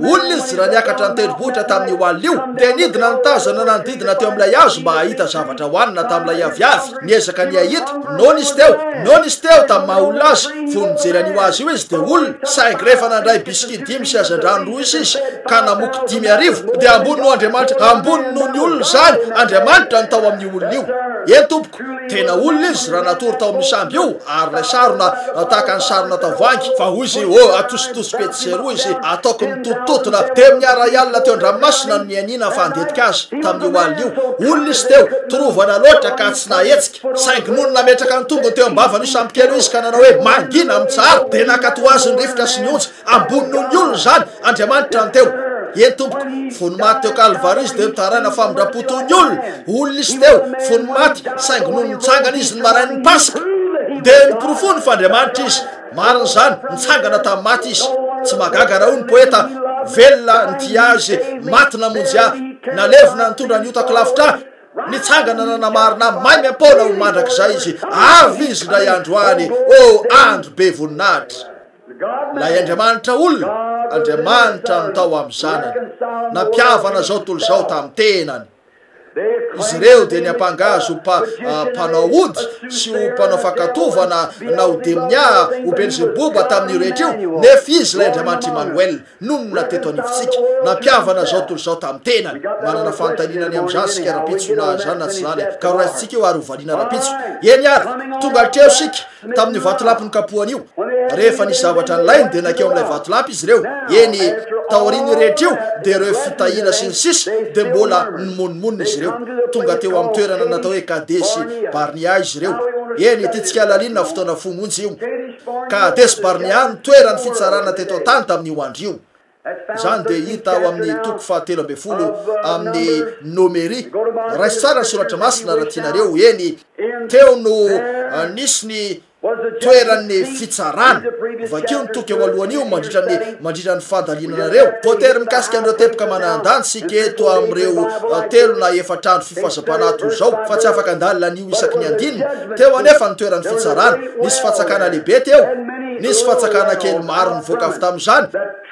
olona izy raha niakatra ny tendrombohitra tamin'ny oalio de nidina nitazana nanodidina teo amin'ilay hazo mba hahita zavatra hoanina tamin'ilay aviavy. Niezaka ny ahita, nono izy teo tamin'ny maha olona azy. Vo nijery an'io azy io izy de olona, saingy rehefa nandray bisky 5 sy azan-drano 2 izy ka namoky 5 arivo de ambony no Andriamanitra, ambony no ny olona zany Andriamanitra no tao amin'ny olona io. Eny tompoko, tena olona izy raha natory tao amin'ny samby io ary lay sarona tahaka ny sarona tavoahangy. Fa hoy izy atositoso petsero izy ataoko mitotototona de miara ialina teo an-dranomasina no nianina fa handetika azy tamin'io alina io. Olona izy teo torovana loatra ka tsy nahetsika, saingy nono nametraka ny tongony teo ambavany io samby kely izy ka nanao hoe mangina amin'ny tsara de nakato azy ny rivotra sy ny onja. Ambony noho ny olona zany Andriamanitra ny teo. Eny tompoko, fony maty teo Kalvary izy de mitaraina famindram-potony olona izy teo. Fony maty saingy noho nitsangana izy ny marain'ny Pasika de niporofony fa Andriamanitra izy. Marina zany, nitsangana tamin'ny maty izy. Tsy magaga raha hoy ny poeta, velona ny azy maty namonjy nalevina nitondra ny otako lavitra, nitsangana nanamarina mahay miampona ho mandrak'izay izy. Avy izy ray andro any, andro be voninahitra. Lay Andriamanitra olona, Andriamanitra no tao amin'ny zanany, nampiavana zao tolo zao tamin'ny tenany. Izy reo de niampangazo mpanao ody sy ho mpanao fakatovana na ho Demia ho Belzeboba tamin'io rehetra io. Nefa izy lay Andriamanitra Emmanuel nonona teto anivontsika, nampiavana zao tolo zao tamin'ny tenany. Manana fantaninany amin'izany sika rapitso na zany na tsy zany ka raisitsika io ary hovaliana rapitso. Eny ary tonga hatreo sika tamin'ny vatolapy nokapohan'io. Rehefa nisy zavatra nylainy de nakeo amin'ilay vatolapy izy reo. Eny taoriny rehetra io de reo fitahina sy ny sisa de mbola nimonimony izy reo. Tonga teo amin'ny toerana natao hoe Kadesy Barnea izy reo. Eny titsika lalinina fotoana fomonjy io. Kadesy Barnea ny toerany fitsarana teto tany tamin'io andro io. zany de hita ao amin'ny toko fahatelo ambe folo amin'ny Nomery. Raisy tsara soratra masina raha tianareo eny teo no nisy ny toeran'ny fitsarana vakeo nitoky eo alohan'io mandritra ny fahadalinanareo potery mikasika an'ireo tepaka manandany sika eto am'ireo telo na efatra andro fifazam-panato zao fa tsy afaka andalina an'io isaky ny andinina teo anefa ny toeran'ny fitsarana nisy fatsakana lehibe teo nisy fatsakana kely maro nivoaka avy tam'izany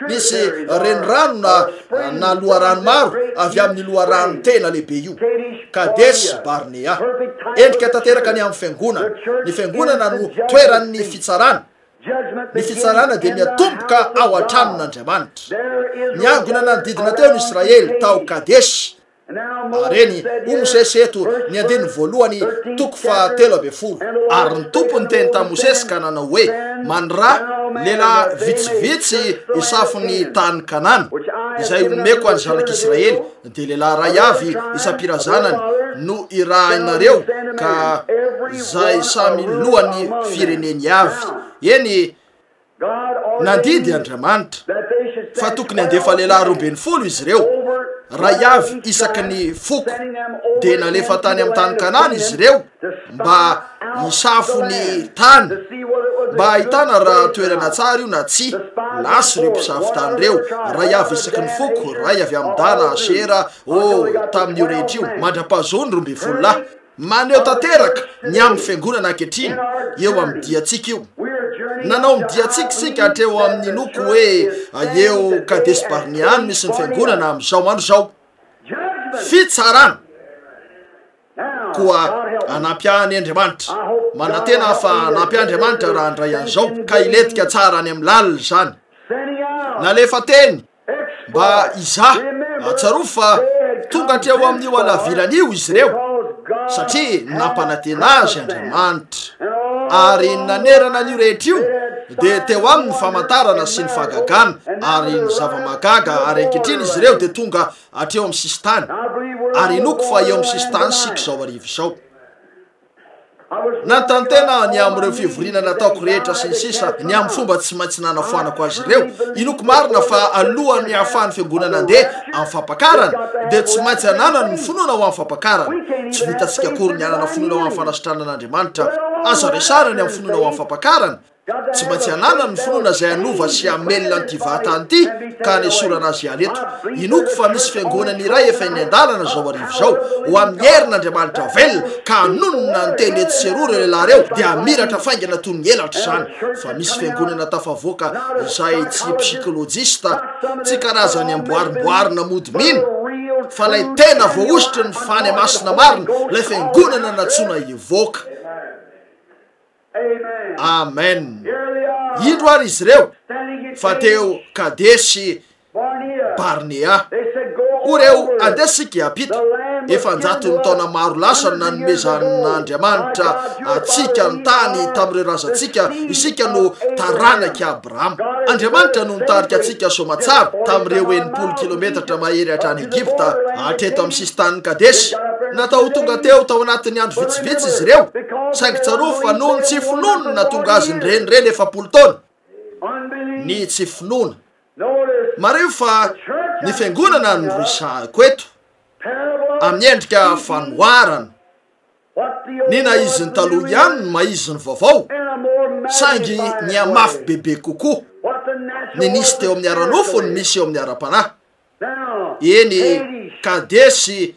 nisy renirano na loharano maro avy amin'ny loharano tena lehibe io Kadesh Barnea endrika tanteraka ny amin'ny fiangonana ny fiangonana no toeran'ny fitsarana ny fitsarana dia miatomboka ao an-tranon'Andriamanitra niangona nanodidina teo ny Israely tao Kadesh areny Mosesy eto ny andiny voalohany toko fahatelo ambe folo ary ny tompony teny tamin'ny Mosesy ka nanao hoe manra lehilahy vitsivitsy isafony tany Kanana izay omeko any zanak'Israely dia lehilahy ray avy isam-pirazanany no irahinareo ka zay samy lohany fireneny avy eny nandidy Andriamanitra fa tokony andefa lehilahy 20 izy ireo ray avy isaky ny foko dia nalefa tany amin'ny tany Kanana izy ireo mba isafo ny tany mba ahitana raha toerana tsara io na tsy lasy ireo mpisafo tany ireo ray avy isaky ny foko ray avy amin'ny dana Asera tamin'io rehetra io mandra-pahazony 20 lahy maneo tanteraka ny amin'ny fiangonana ankehitriny eo amin'ny diatsika io nanao midiatsika sika hatreo amin'ny noko hoe eo Kadesh Barnea misy ny fiangonana amin'izao andro zao fitsarana koa anampiany Andriamanitra manatena fa anampy Andriamanitra raha andray an'izao ka iletika tsara any amin'ny lalina zany nalefa teny mba iza atsaro fa tonga hatreo amin'io alavilan'io izy ireo satria nampanantena azy Andriamanitra ary nanerana an'io rehetra io dia teo amin'ny famantarana sy ny fahagagana ary ny zavamagaga ary ankehitriny izy ireo dia tonga hatreo amin'ny sisitany ary inoko fa eo amin'ny sisitany sika zao arivo zao nantantena ny amin'ireo fivorinana ataoko rehetra sy ny sisa ny amin'ny fomba tsy maintsy nanafoanako azy ireo inoko marina fa alohan'ny hahafahan'ny fiangonana andeha amin'ny fampakarana dia tsy maintsy anana ny finoana ho amin'ny fampakarana tsy vitantsika akory ny anana finoana ho amin'ny fanasitranan'Andriamanitra aza resarany amin'ny finoana ho amin'ny fampakarana tsy maintsy anana ny finoana izay anova sy amelona ny tivahantany ity ka nesorana azy aleto inoko fa misy fiangonana iray efa ny andalana zao arivo zao ho amin'ny herin'Andriamanitra velona ka anonona ny teny eto seroa ireo lehilahy reo dia amiratra faingana toy ny elatra zany fa misy fiangonana tafavoaka izay tsy psikolojista tsy karazany amboarimboarina mody mino fa lay tena voaositry ny fany masina marina lay fiangonana natsona ivoaka amen indro ary izy ireo fa teo Kadesh Barnea oreo andesika hiampita efanjato ny taona maro lasa nanomezan'Andriamanitra atsika ny tany tamin'ireo razantsika isika no taranaki Abrahama Andriamanitra no nitarika atsika somatsara tamin'ireo 80 kilometatra mahery hatrany Egypta hatreto amin'ny sisitany Kadesh natao tonga teo tao anatin'ny andro vitsivitsy izy ireo saingy tsaro fa noho ny tsy finoana na tonga azy ny renireny 7 taona ny tsy finoana mareo fa ny fiangonana ny resahako eto amin'ny endrika fanoarana nina izy ny taloha ihany ny maizy ny vaovao saingy ny amafy bebe kokoa ny nisy teo amin'ny aranofo ny misy eo amin'ny ara-panahy eny Kadesh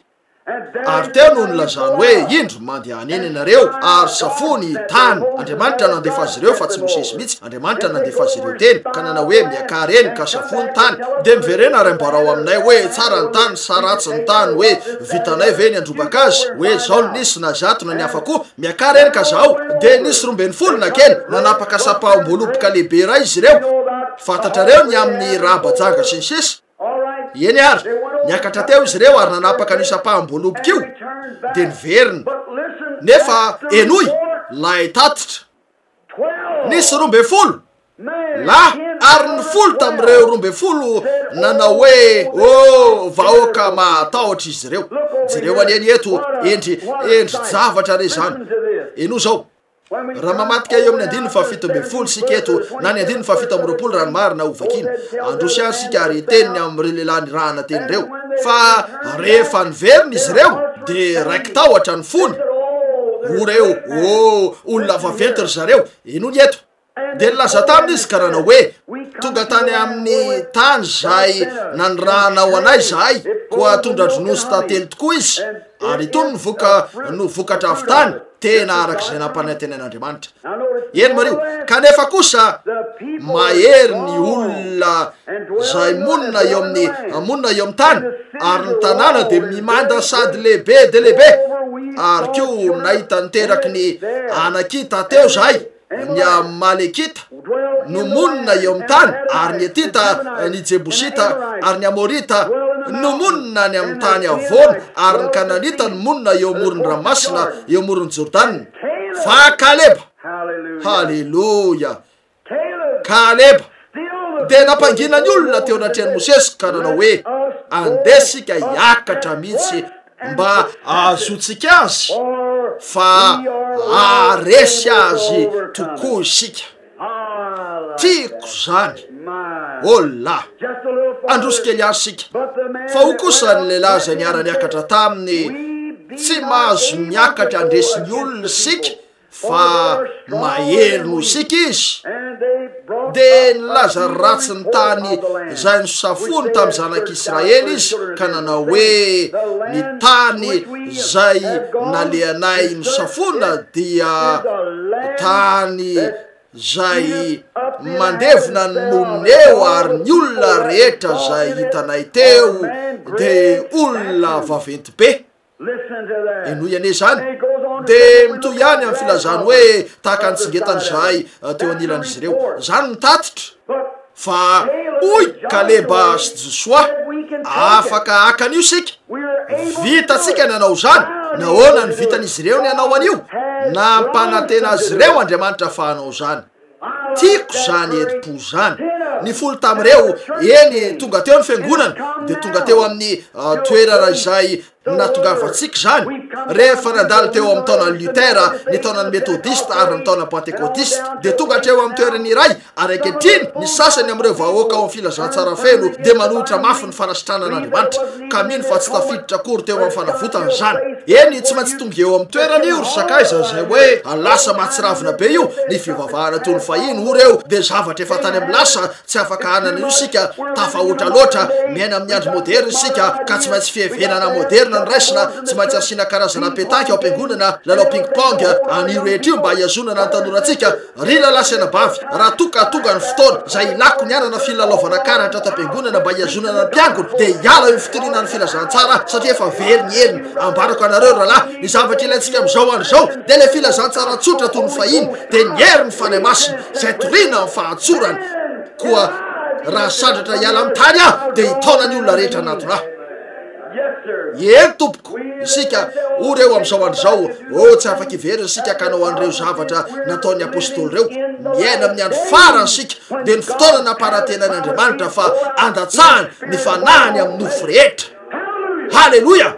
ary teo no nylazany hoe indro mandeha aneny ianareo ary safony tany Andriamanitra nandefa azy ireo fa tsy Mosesy mihitsy Andriamanitra nandefa azy ireo teny ka nanao hoe miakary eny ka safony tany dia miverena ary ambarao aminay hoe tsara ny tany saratsy ny tany hoe vitanay ve ny androbaka azy hoe zao no nisy na zato na ny hafa koa miakary eny ka zaho dia nisy 20 na kely nanapaka sapahom-boloboka lehibe ray izy ireo fantatrareo ny amin'ny raha-bajanga sy ny sisa eny ary niakatra teo izy ireo ary nanapaka ny sapahom-boloboka io dia niverina nefa enoy lay tatitra nisy 20 la ary ny folo tamin'ireo 20 nanao hoe vahoaka matahotra izy ireo jereo aneny eto endry zavatra re zany eno zao raha mamatika eo amin'ny 17 sika eto na ny 17 rano marina ovakina androsiany sika ary teniny amin'ny relelany rahana teny reo fa rehefa niverina izy reo de raiky tahotra ny fony oreo olona vaventy zareo ino ny eto de laza taminy izy karana hoe tonga tany amin'ny tany zay nanranao anay zahay koa tondra-dronosy tatelo tokoa izy ary itony novokatra avy tany tena arak'izay nampanantenan'Andriamanitra eny mario kanefa kosa mahery ny olona zay monina eo amin'ny tany ary ny tanàna de mimanda sady lehibe de lehibe ary ko nahita niteraky ny anakita teo zahay ny Amalekita no monina eo amin'ny tany ary ny Etita ny Jebusita ary ny Amorita no monina ny amin'ny tany avony ary ny Kananita no monina eo amoron'ny Ramasina eo amoron'ny Jordan fa Kaleba haleluya Kaleba de nampangina ny olona teo anatrehany Mosesy ka nanao hoe andesika hiakatra mihitsy mba azotsika azy fa aresy azy tokoa isika tiako zany ola androsikely azy sika fa ho kosa ny lehilahy zay niara niakatra taminy tsy mahazo miakatra andresy ny olona sika fa mahery no sika izy de nilaza ratsy ny tany zay nosafony tamin'ny zanak'Israely izy ka nanao hoe ny tany zay naleanay nosafona dia tany zay mandevina ny moneo ary ny olona rehetra zay hitanay teo de olona vaventy be eno iane zany de mitoy ihany amin'ny filazany hoe tahaka nitsingetany zahay teo anilan'izy ireo zany mitatitra fa oy Kaleba sy Joshua afaka akan'io sika vitatsika nanao zany nahoana ny vitan'izy ireo ny anao an'io nampanantena azy ireo Andriamanitra fa hanao zany tiako zany eri-po zany ny folo tamin'ireo eny tonga teo ny fiangonana de tonga teo amin'ny toerana izay natongavatsika zany rehefa nandalo teo amin'ny taonan'ny Lutera ny taonan'ny Methodiste ary ny taonan'ny Pentecôtiste de tonga treo amin'ny toerany iray ary ankehitriny ny sasany amin'ireo vahoaka ao amin'ny filazantsara feno de manohitra mafy ny fanasitranan'Andriamanitra ka mino fa tsy tafiditra akory teo amin'ny fanavotana zany eny tsy maintsy tonga eo amin'ny toerany io ry sakaiza zay hoe alasa mahatsiravina be io ny fivavahana toy ny fahiny oreo de zavatra efa tany amin'ny lasa tsy afaka hanana io sika tafahoatra loatra miaina amin'ny andro moderna sika ka tsy maintsy fihevenana moderna ny raisina tsy maintsy asina karazana petanky ao am-piangonana lalao ping-pong an'io rehetra io mba hiazonana ny tanorantsika ry lalasana bavy raha tonga ny fotoana zay ilako ny anana filalaovana karatra ato am-piangonana mba hiazonana ny mpiangona de hiala io fitoriana ny filazantsara satria efa very ny eliny ambarako anareo rahalahy ny zavatra ilaintsika am'izao andro zao de le filazantsara tsotra toy ny fahiny de nyery ny fanay masina zay toriana amin'ny fahatsorany koa raha sandratra hiala amin'ny tany ah de hitaona ny olona rehetra anatona eny tompoko isika oreo am'izao andro zao tsy afaka iveriny sika kanao an'ireo zavatra nataon'ny apôstôly reo miaina amin'ny andro farany sika de ny fotoana namparatenan'Andriamanitra fa andatsahany ny fanahany amin'ny nofo rehetra haleloya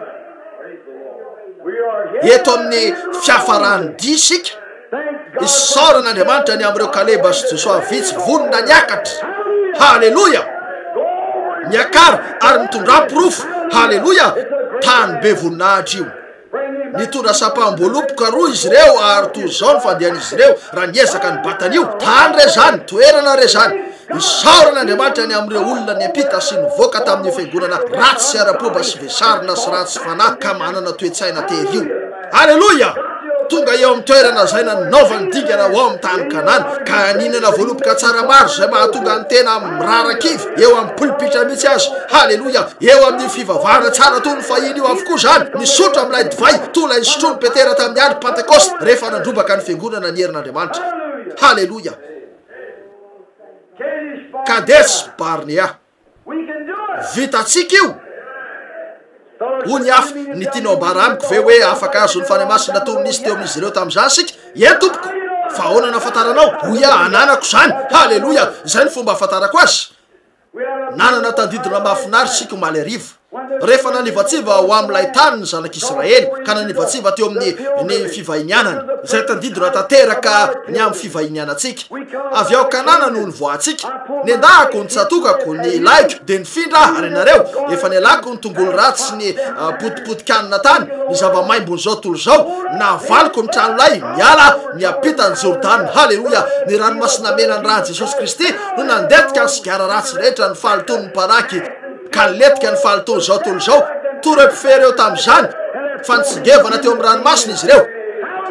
eto amin'ny fiafarany dia sika isaoran'Andriamanitra ny am'ireo Kaleba sy Joshua vitsy vonona niakatra haleloya miakara ary mitondram-pirofo haleloya tany be voninahitra io nitondra sapam-boalopoka roa izy ireo ary toy zao ny fandehan'izy ireo raha niezaka ny batan'io tany re zany toerana re zany isaoran'Andriamanitra ny am'ireo olona niampita sy nivoaka tamin'ny fiangonana ratsy sy ara-poba sy vesarina sy ratsy fanahy ka manana toe-tsaina tery io haleloya tonga eo amin'ny toerana zay nanaovany dingana ao amin'ny tany Kanana ka ninana voalopoka tsara maro zay mahatonga ny tena mirarakivy eo amin'ny polipitra mihitsy azy haleloya eo amin'ny fivavahana tsara toy ny fahiny io avokoa zany nisotra amin'ilay divay tola nisotrony Petera tamin'ny andro Pentekoste rehefa nandrobaka ny fiangonana ny herin'Andriamanitra haleloya Kades Barnea vitatsika io ony afy ny tianao ambara amiko ve hoe afaka azo ny fanay masina toy-nisy teo amin'izy ireo tamin'izany sika eny tompoko fa ahoana nafantaranao hoia ananako zany haleloya zay ny fomba afantarako azy nanana tandidona mahafinaritra sika maly arivo rehefa nanivatsiva ho am'ilay tany ny zanak'Israely ka nanivatsiva teo amin'ny fivahinianana izay tandidona tanteraka ny amin'ny fivahinianatsika avy ao Kanana no nivoatsika nendahako ny tsatokako ny laiko de nifindra ary nareo efa nialako ny tongolo ratsy ny potipotikanina tany ny zava-maimbony zao tolo zao navaliko ny tranolay miala niapita ny Jordany. Haleloya. Ny ranomasina mena ny rahan'i Jesosy Kristy no nandetika ny sigara ratsy rehetra ny fahalotony ny paraky ka letika ny fahalotony zao tolo zao torem-pifehy reo tam'izany fa nitsingevana teo amin'ny ranomasina izy reo.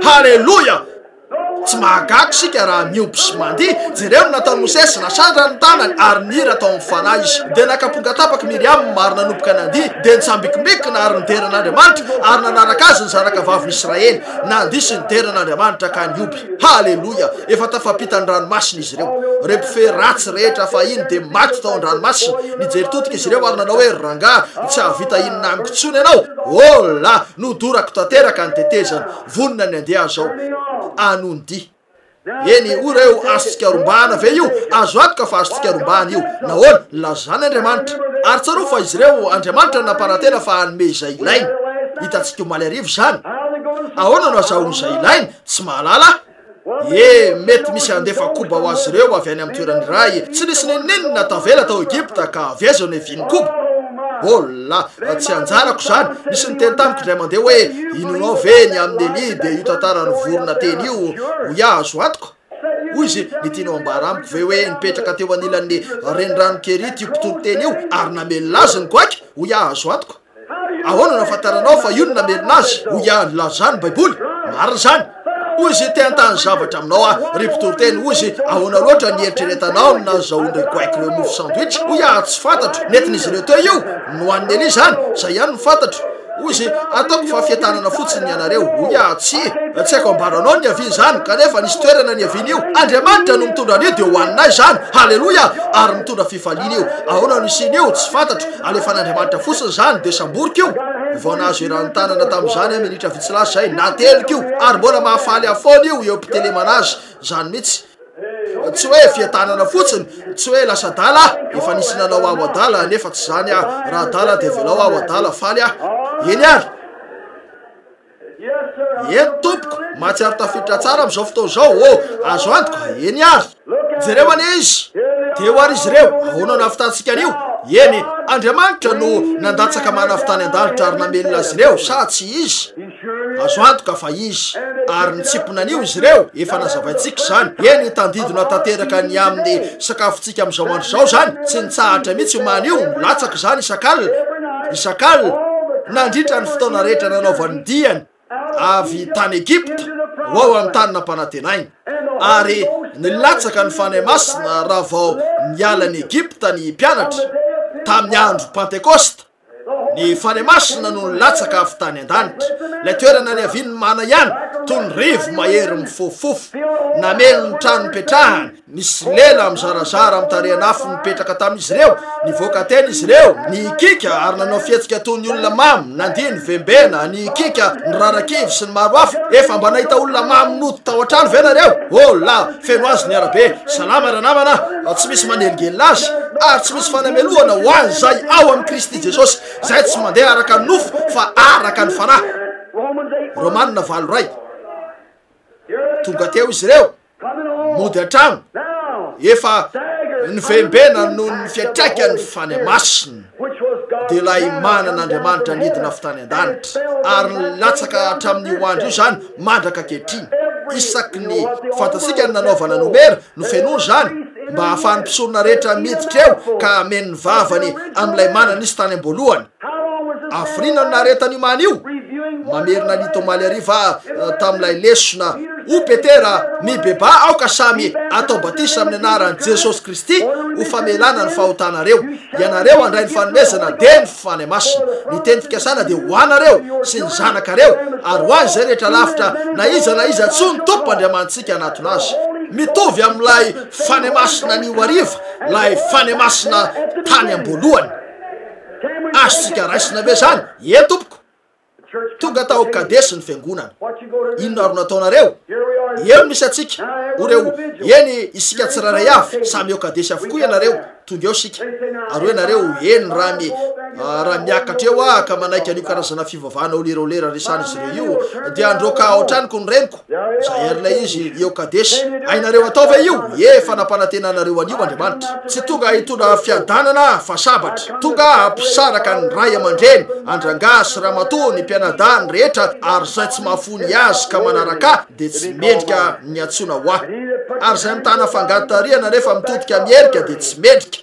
Haleloya. Tsy mahagaga sika raha miompy sy mandihy jereo nataony Mosesy nasandra ny tanany ary nira tao amin'ny fanahy izy de nakaponga tapaka Miriam maro nanomboka nandihy de nitsambikimbikina ary nideran'Andriamanitra ary nanaraka azy ny zanaka vavin'Israely nandihy sy nideran'Andriamanitra ka niompy. Haleloya. Efa tafapita ny ranomasina izy reo rem-pifehy ratsy rehetra fa iny de maty tao an-dranomasina nijery totika izy reo ary nanao hoe ranga tsy ahavita inona amiko tsony ianao. Ola nodorako tanteraka ny tetezana vonina ny andeha zao anondi eny o reo azotsika rombana ve io azo atoka fa azotsika rombana io nahoana lazany Andriamanitra ary tsaro fa izy reo Andriamanitra naparatena fa anome izay ilaina hitatsika io maly arivo zany ahoana no azahoan'izay ilaina tsy mahalala mety misy andefa koba ho azy reo avy any amin'ny toerany ray tsy nisy ninina tavela tao Egypta ka avezao ny viny koba. Ola tsy anjarako zany nisy ny teny tamiko ndray mandeha hoe inonao ve ny amin'ny Eli de io tantarany vorona teny io ho azo atoko hoy izy nitianao ambara amiko ve hoe nipetraka teo anilan'ny renirano Kerity io mpitolo teny io ary namelona azy ny goaky ho azo atoko. Ahoana nafantaranao fa io no namelona azy ho lazany Baiboly marina zany hoy izy te antany zavatra aminao ry mpitolo teny hoy izy ahoana loatra ny eritreretanao na zaondray goaiky reo mofo sandwich ho tsy fantatro netin'izy ireo teo io no an'ny Eli zany zay ihany no fantatro hoy izy ataoko fa fiatanana fotsiny ianareo ho tsy haiko ambaranao ny aviny zany kanefa nisy toerana ny aviny io Andriamanitra no mitondra an'io de ho aninay zany. Haleloya. Ary mitondra fifaliana io ahoana no isiny io tsy fantatro alefan'Andriamanitra fotsiny zany de samborika io vao nahazo irano tanana tam'izany minitra vitsilasa zay natelika io ary mbola mahafaly afona io eo mpitelemana azy zany mihitsy tsy hoe fiatanana fotsiny tsy hoe lasa dala efa nisy nanao ao adala nefa tsy zany raha dala de velao ao adala faly eny ary eny tompoko mahatsiary tafiditra tsara am'izao fotoana zao azo antoko eny ary jereo ane izy de ho ary izy reo ahoana no afitantsika an'io eny Andriamanitra no nandatsaka manavitany an-danitra ary namelona azy reo sa tsy izy azo antoka fa izy ary nitsipona an'io izy reo efa nazavaintsika zany eny tandidona tanteraka ny amin'ny sakafontsika am'izao andro zao zany tsy nitsahatra mihitsy omany io milatsaka zany isak'alina nandritra ny fotoana rehetra nanaovan'ny diany avy tany Egypta ho ao amin'ny tany nampanantenainy ary nilatsaka ny fanahy masina raha vao niala ny Egypta ny mpianatra tamin'ny andro Pentecoste ny fanahy masina no nilatsaka avy tany an-danitra lay toerana ny aviny mana ihany toy ny rivo mahery mifofofo namelo ny trano nipetrahany nisy lela mizarazara mitarehana afo nipetraka tamin'izy ireo nivoaka teny izy ireo nikika ary nanao fietsika toy ny olona mamy nandihy ny vembena nikika ny rarakivy sy ny maro hafa efa mba nahita olona mamy noto tao an-trano ve nareo la feno azy ny arabe salama ranamana tsy misy manelingelina azy ary tsy misy fanamelohana ho any zay ao amin'ny Kristy Jesosy zay tsy mandeha araka ny nofo fa araka ny fanahy. Romanina 8:2 tonga teo izy reo mody an-trano efa ny vembena no ny fiatraikany fanahy masina de lay manan'Andriamanitra nidina avy tany an-danitra ary nilatsaka hatramin'io andro io zany mandraka ankehitriny isaky ny fantatsika ny nanaovana nomera no fenoa zany mba hahafahan'ny mpisorona rehetra miditra eo ka ameny ny vavany amin'ilay mana nisy tany am-boalohany afrina no naharetan'io mana io mamerina ny tomaly ariva tamin'ilay lesona o Petera mibeba aoka samy atao batisa amin'ny anaran'i Jesosy Kristy ho famelana ny fahotanareo ianareo andray ny fanomezana de ny fanahy masina ny teny fikasana de ho anareo sy ny zanakareo ary ho any zay rehetra lavitra na iza tsy ny tompo Andriamantsika anatona azy mitovy amin'ilay fanahy masina ny ariva lay fanahy masina tany am-boalohany azontsika raisina ve zany tompoko tonga tao Kadesy ny fiangonana inona aro nataonareo eo misy atsika oreo eny isika tsiraray avy samy eo Kadesy avokoa ianareo tonga eo sika ary hoe nareo eny raha miakatra eo ka manaiky an'io karazana fivavahana olera resana izy ireo io dia androka ohatraniko ny reniko zay arylay izy eo kadesy ainareo ataova io efa nampanantena anareo an'io Andriamanitra tsy tonga hitondra fiadanana fa sabatra tonga ampisaraka ny ray aman-dreny andrangasy ramatoa ny mpianadany rehetra ary zay tsy mahafony azy ka manaraka dia tsy mendrika ny antsona ho ahy ary zay mitana fangatariana rehefa mitodika mierika dia tsy mendrika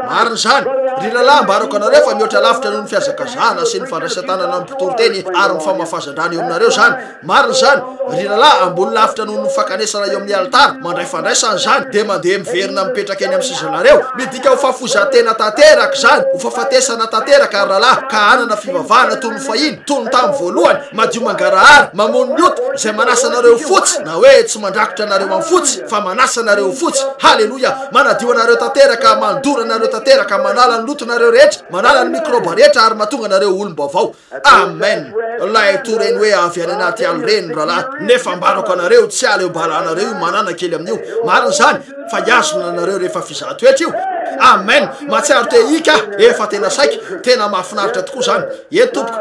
mariny zany ry lalahy ambarako anareo fa mihoatra lavitra noho ny fiazakazana sy ny fandraisan-tanana ny mpitory-teny ary mifamafazan-drano eo aminareo zany mariny zany ry lalahy ambony lavitra noho ny fakanesana eo amin'ny alitara mandray fandraisana zany dia mandeha miverina mipetraka eny amin'ny sisanareo midika ho fafozantena tanteraka zany ho fafatesana tanteraka ary lalahy ka anana fivavahana toy ny fahiny toy ny tamin'ny voalohany madio mangarahary mamono ny ota zay manasa anareo fotsy na hoe tsy mandrakotra anareo amin'ny fotsy fa manasa anareo fotsy haleloia manadio anareo tanteraka mandora anareo tanteraka manala ny lotonareo rehetra manala ny mikroba rehetra ary mahatonga anareo olom-baovao amen lay toreny hoe avy any anaty alo reny ralahy nefa ambarako anareo tsy ala eo bala anareo io manana kely amin'io mariny zany fa iazona anareo rehefa fizato etra io amen matsiaro te ika efa tena saika tena mahafinaritra tokoa zany e tompoko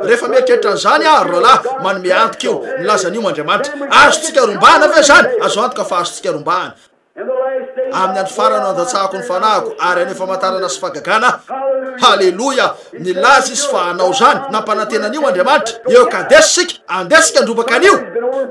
rehefa mieritreritra an'izany ary ralahy manome antoka io nilazan'io Andriamanitra azotsika rombahana ve zany azo antoka fa azotsika rombahana amin'ny andro farany andatsahako ny fanahiko ary any famantarana sy fagagana haleloia nilaza izy fa anao zany nampanantenan'io Andriamanitra eo kadesy sika andesika andropaka an'io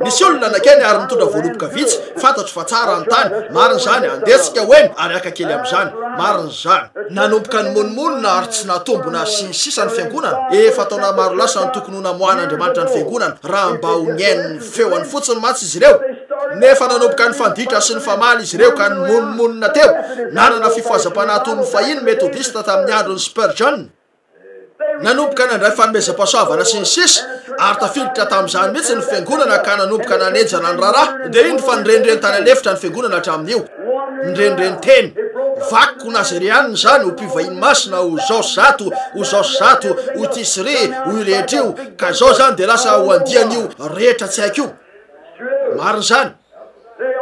nisy olona nakeny ary mitondra voaloboka vitsy fantatro fa tsara ny tany mariny zany andesika hoeny ary aka kely amin'izany mariny zany nanomboka ny monimonina ary tsy natombona sisa ny fiangonana efa taona maro lasa ny tokony ho namoahana Andriamanitra ny fiangonana raha mba ho nyeniny feoany fotsiny matsy izy ireo nefa nanomboka ny fanditra sy ny famaly izy ireo ka ny monimonina teo nanana fifoazam-panahy toy ny fahiny metodista tamin'ny androny Spurgeon nanomboka nandray fanomezam-pahasoavana sy ny sisa ary tafilitra tamin'izany mihitsy ny fiangonana ka nanomboka nanenjana ny raharaha dia indro fa nirendreny tany alefitra ny fiangonana hatramin'io nirendreny teny vakiko nazerianiny zany ho mpivahiny masina ho Jos zato ho Tisry ho rehetra io ka zao zany dia lasa ho andian'io rehetra tsy haiko io mariny zany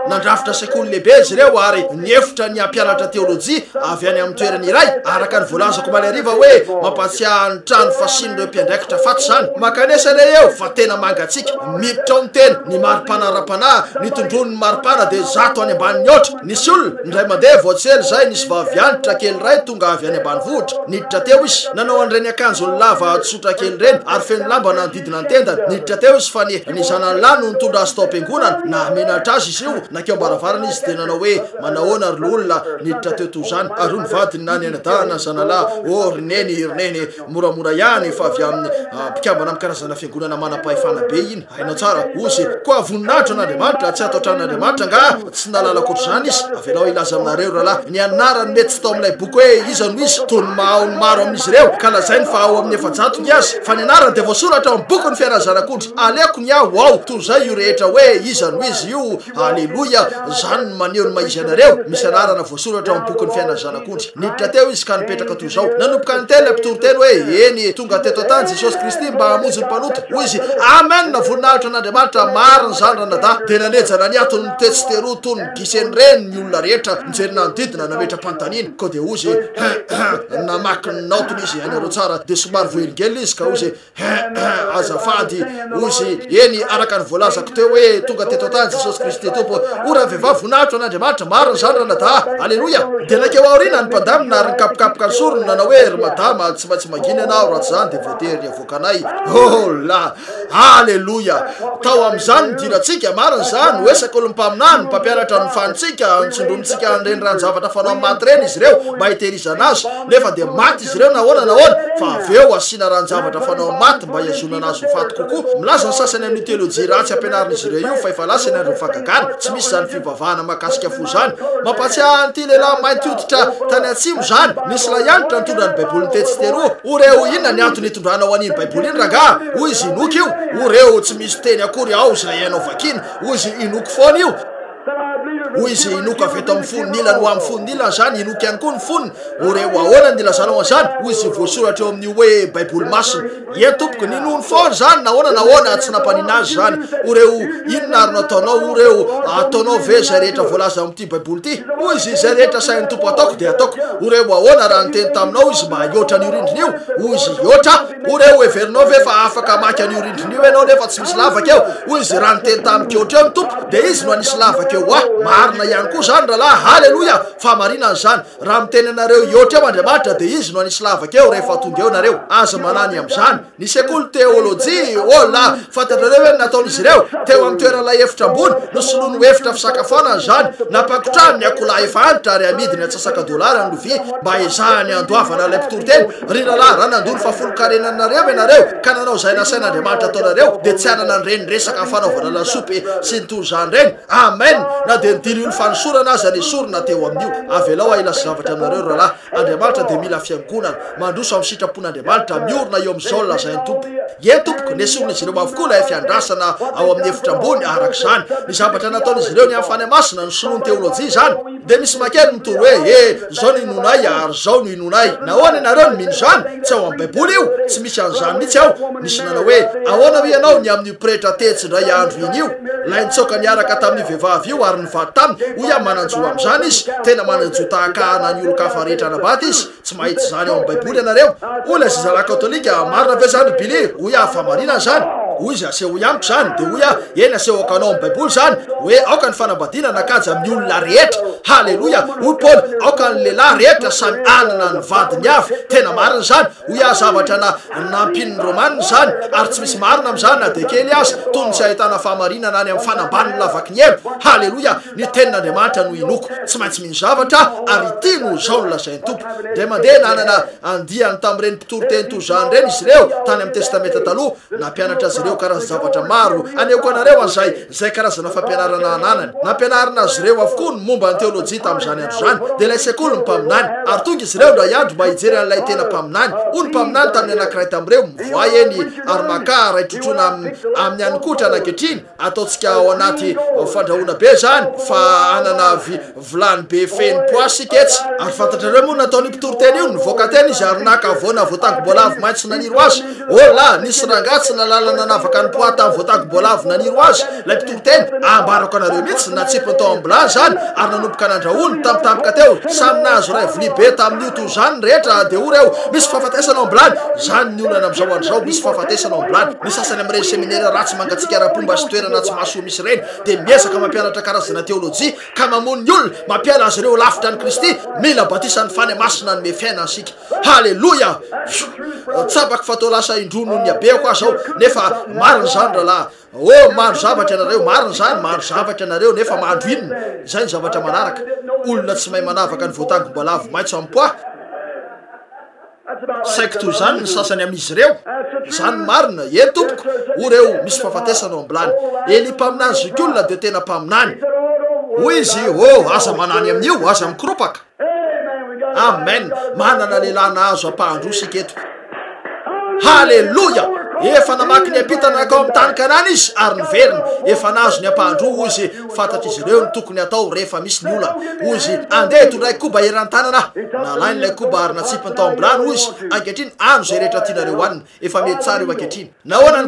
nandrafitra sekoly lehibe izy ireo ary niefitra ny ampianatra teolojia avy any amin'ny toerany iray araka ny voalazako malariva hoe mampatsiaha ny trano fasin'ireo mpiandraikitra faty zany makanesa le eo fa tena mangatsika miditra ao ny teny ny maripana ra-panahy nitondrony ny maripana dia zato any ambanin'ny oatra nisy olona ndray mandeha voatsely zay nisy vavianitra kely ray tonga avy any ambanivohitra niditra teo izy nanao an'ireny akanjony lava tsotra kely reny ary feno lamba nanodidina ny tendany niditra teo izy fa ny zanany lahy no nitondra azy tao am-piangonana na menatra azy izy io nakeo ambaravarana izy dia nanao hoe manahoana ry olona niditra teo to zany ary io ny vadiny na ny anadahana zanalahy roneny moramora ihany fa avy amin'ny mpikambana amin'ny karazana fiangonana manam-pahefana be iny hainao tsara ozy koa voninahitra n'Andriamanitra tsy atao tran'Andriamanitra nga tsy nalala koatra zany izy avelao ilaza aminareo rahalahy ny anarany mety tsy tao amin'ilay boky hoe iza no izy toy ny mahao ny maro amin'izy ireo ka lazainy fa ao amin'ny efajato ny azy fa ny anarany dia voasoratra amin'ny boky ny fiarazanak'ondry aleko ny aho ao toy zay io rehetra hoe iza no izy io aleloia zany ny maneho ny maizy anareo misy anarana voasoratra amin'ny boky ny fiainazanak'ondry niditra teo izy ka nipetraka toy zao nanomboka ny teny mpitory-teny hoe eny tonga teto tany Jesosy Kristy mba hamonjy ny mpanota hoy izy amen na voninahitra n'Andriamanitra mariny zany ranada dia nanenjana ny atony ny tetsteroa toy ny giseny reny ny olona rehetra nijery nanodidina nametra pantaniny ko dia ozy namaky ny naotony izy anareo tsara dia somary voelingely izy ka ozy azafady ozy eny araka ny voalazako teo hoe tonga teto tany Jesosy Kristy tompo ora vehivavy voninahitra n'Andriamanitra mariny zany ranada aleloia dia nakeo aorina ny mpandamina ary nikapokapoka ny sorony nanao hoe ry madama tsy maintsy maginy anao raha tsy zany dia voatery avoakanay la aleloia tao amin'izany nidirantsika mariny zany hoesaka olo mpaminany mpampianatra ny fanitsika nitsondromintsika nireny ranjavatra fanao amin'ny maty reny izy ireo mba hitehirizana azy nefa dia maty izy ireo nahoana fa avy eo asiana ranjavatra fanao maty mba hiazonana azy ho faty kokoa milaza ny sasany amin'ny teolojia ratsy ampianarin'izy ireo io fa efa lasa ny andro fagagana tsy misy zany fivavahana mahakasika fo zany mampatsiaha nyity lehilahy mainty hoditra tany atsimo zany nisy lahianitra nitondra ny baiboly ny tetsteroa oreo inona ny antony hitondrana ho an'iny baiboly iny ranga hoy izy inoky io oreo tsy misy teny akory ao izy la ianao vakina hoy izy inoky foana io hoy izy inoka avy eto amin'ny fonon'ila no amin'ny fonon'ila zany inoka ihany koa ny fonony oreo ahoana ny lazanao zany hoy izy voasoratra eo amin'ny hoe baiboly masina e tompoko ninony foana zany nahoana tsy nampanina azy zany oreo inona ary nataonao oreo ataonao ve zay rehetra voalaza amin'ity baiboly ty hoy izy zay rehetra sain'ny tompo ataoko de ataoko oreo ahoana raha niteny taminao izy mba iotra niorindriny io hoy izy iotra oreo everinao ve fa afaka maka niorindriny io ianao nefa tsy misy lavaka eo hoy izy raha niteny tamikeotra eo ny tompo de izy no anisy lavaka eo marina ihany koa zany rahalahy halleloia fa marinany zany raha miteny anareo iotra eo andriamanitra de izy no anisy lavaka eo rehefa tonga eo nareo aza manany am'zany ny sekoly teolojia olona fantatrareo hoe nataon'izy ireo teo amin'ny toeralay efitra ambony no soloa no efitra fisakafoanany zany napakotrano ny akola efa antitra ary amidiny atsasaka dolary any lovia mba izahany andoavana lay mpitory teny ry lalahy raha nandony fa folo karenanareo ianareo ka nanao zay nasain'andriamanitra ataonareo de tsy anana nyreny resaka fanaovana lasopy sy nytoy zany reny amen na de nidiry olo fanosorana aza ny sorona teo amin'io avelao ailasy zavatra aminareo rahalahy andriamanitra de mila fiangonana mandroso amin'ny sitrapon'andriamanitra miorona eo am'izao zay ny tompo e tompoko ny sorona izy ireo avokoa lay fiandrasana ao amin'ny efitra ambony arak'izany ny zavatra nataon'izy ireo ny amin'ny fany masina ny solony teolojia zany de misy makely nitory hoe zao no inonay ary zao no inonay nahoana ianareo ny mino zany tsy ao amin'ny baiboly io tsy misy an'izany mihitsy ao nisy nana hoe ahoana hoe ianao ny amin'ny pretra tetsindray andro iny io lay nitsoka niaraka tamin'ny vehivavy io ary nivady taminy hoy a mananjo am'zany izy tena mananjo tahakahana ny olo-kafa rehetra anabaty izy tsy mahitsy zany ao amin'ny baiboly ianareo hoy la zazalahy katolika marina ve zany bile hoy a fa marinana zany hoy izy aseho iamiko zany de hoy a eny aseho akanao amin'ny baiboly zany hoe aoka ny fanambadiana nakaja amin'ny olona rehetra halleloia hoy paoly aoka ny lehilahy rehetra samy anana ny vadiny avy tena marina zany hoy a zavatra nampin'ny romaniny zany ary tsy misy marina am'zany na de kely azy toy ny tsy ahitana fahamarinana any amin'ny fanambaniny lavaky ny elo halleloia ny tenin'andriamanitra no inoko tsy maintsy mino zavatra ary ity no zao no lazainy tompo de mandeha nanana andiany tamin'ireny mpitory teny toy zany reny izy ireo tany amin'ny testamenta taloha nampianatra azy ireo karaza zavatra maro aneoko anareo an'zay zay karazana fampianarana ananany nampianarana azy ireo avokoa ny momba ny teolojia tamin'izany andro zany de lay sekoly ny mpaminany ary tonga izy ireo ndray andro mba hijery an'lay tena mpaminany ho ny mpaminany tamin'ny anankiray tamin'ireo mivoay eny ary maka ray trotrona amin'ny anykotra anakehitriny ataotsika ao anaty fandrahona be zany fa anana vilany be feny poasika etsy ary fantatrareo moa nataony mpitory teny io nivoaka teny izy ary naka voana voatangom-boalavo maintsy naniro azy ola nisy rangatsy nalalana navaka ny poa tamin'ny voatangom-boalavo naniro azy lay mpitory teny ambarako anareo mihitsy natsipony tao ambla zany ary nanomboka nandrahony tampotampoka teo samy nahazo ray voli be tamin'io toy zany rehetra de o reo misy fahafatesanao ambilany zany ny olana am'izao andro zao misy fahafatesanao ambilany ny sasany amin'ireny seminaira ratsy mangatsika arapomba sy toerana tsy mahasoa misy reny de miezaka mampianatra karazana teolojia ka mamony ny olona mampiana azy ireo lafitra ny kristy mila batisan'ny fany masina ny mefiaina ansika halleloia tsabaky fatao lasa indrono ny abeako azy ao nefa marina zany rahalahy maro zavatra anareo marina zany maro zavatra anareo nefa mandro inona zay ny zavatra manaraka olona tsy mahay manavaka ny voatangom-boalavo maitso amin'ny poa saiko toy zany ny sasany amin'izy ireo zany marina e tompoko o reo misy fahafatesanao ambilany ely mpaminany zokiolona de tena mpaminany hoy izy aza manany amin'io aza mikropaka amen manana lehilahy nahazo ampahandrosika eto halleloia efa namaky ny apitana akao amin'ny tany kanany izy ary niveriny efa nahazo ny ampahandro izy fantatra izy ireo ny tokony atao rehefa misy ny olana hoy izy andeha tondraiky koba eran-tanana nalainy lay koba ary natsipiny tao ambilany hoy izy ankehitriny ano zay rehetra tianareo anina efa mety tsara eo ankehitriny nahoana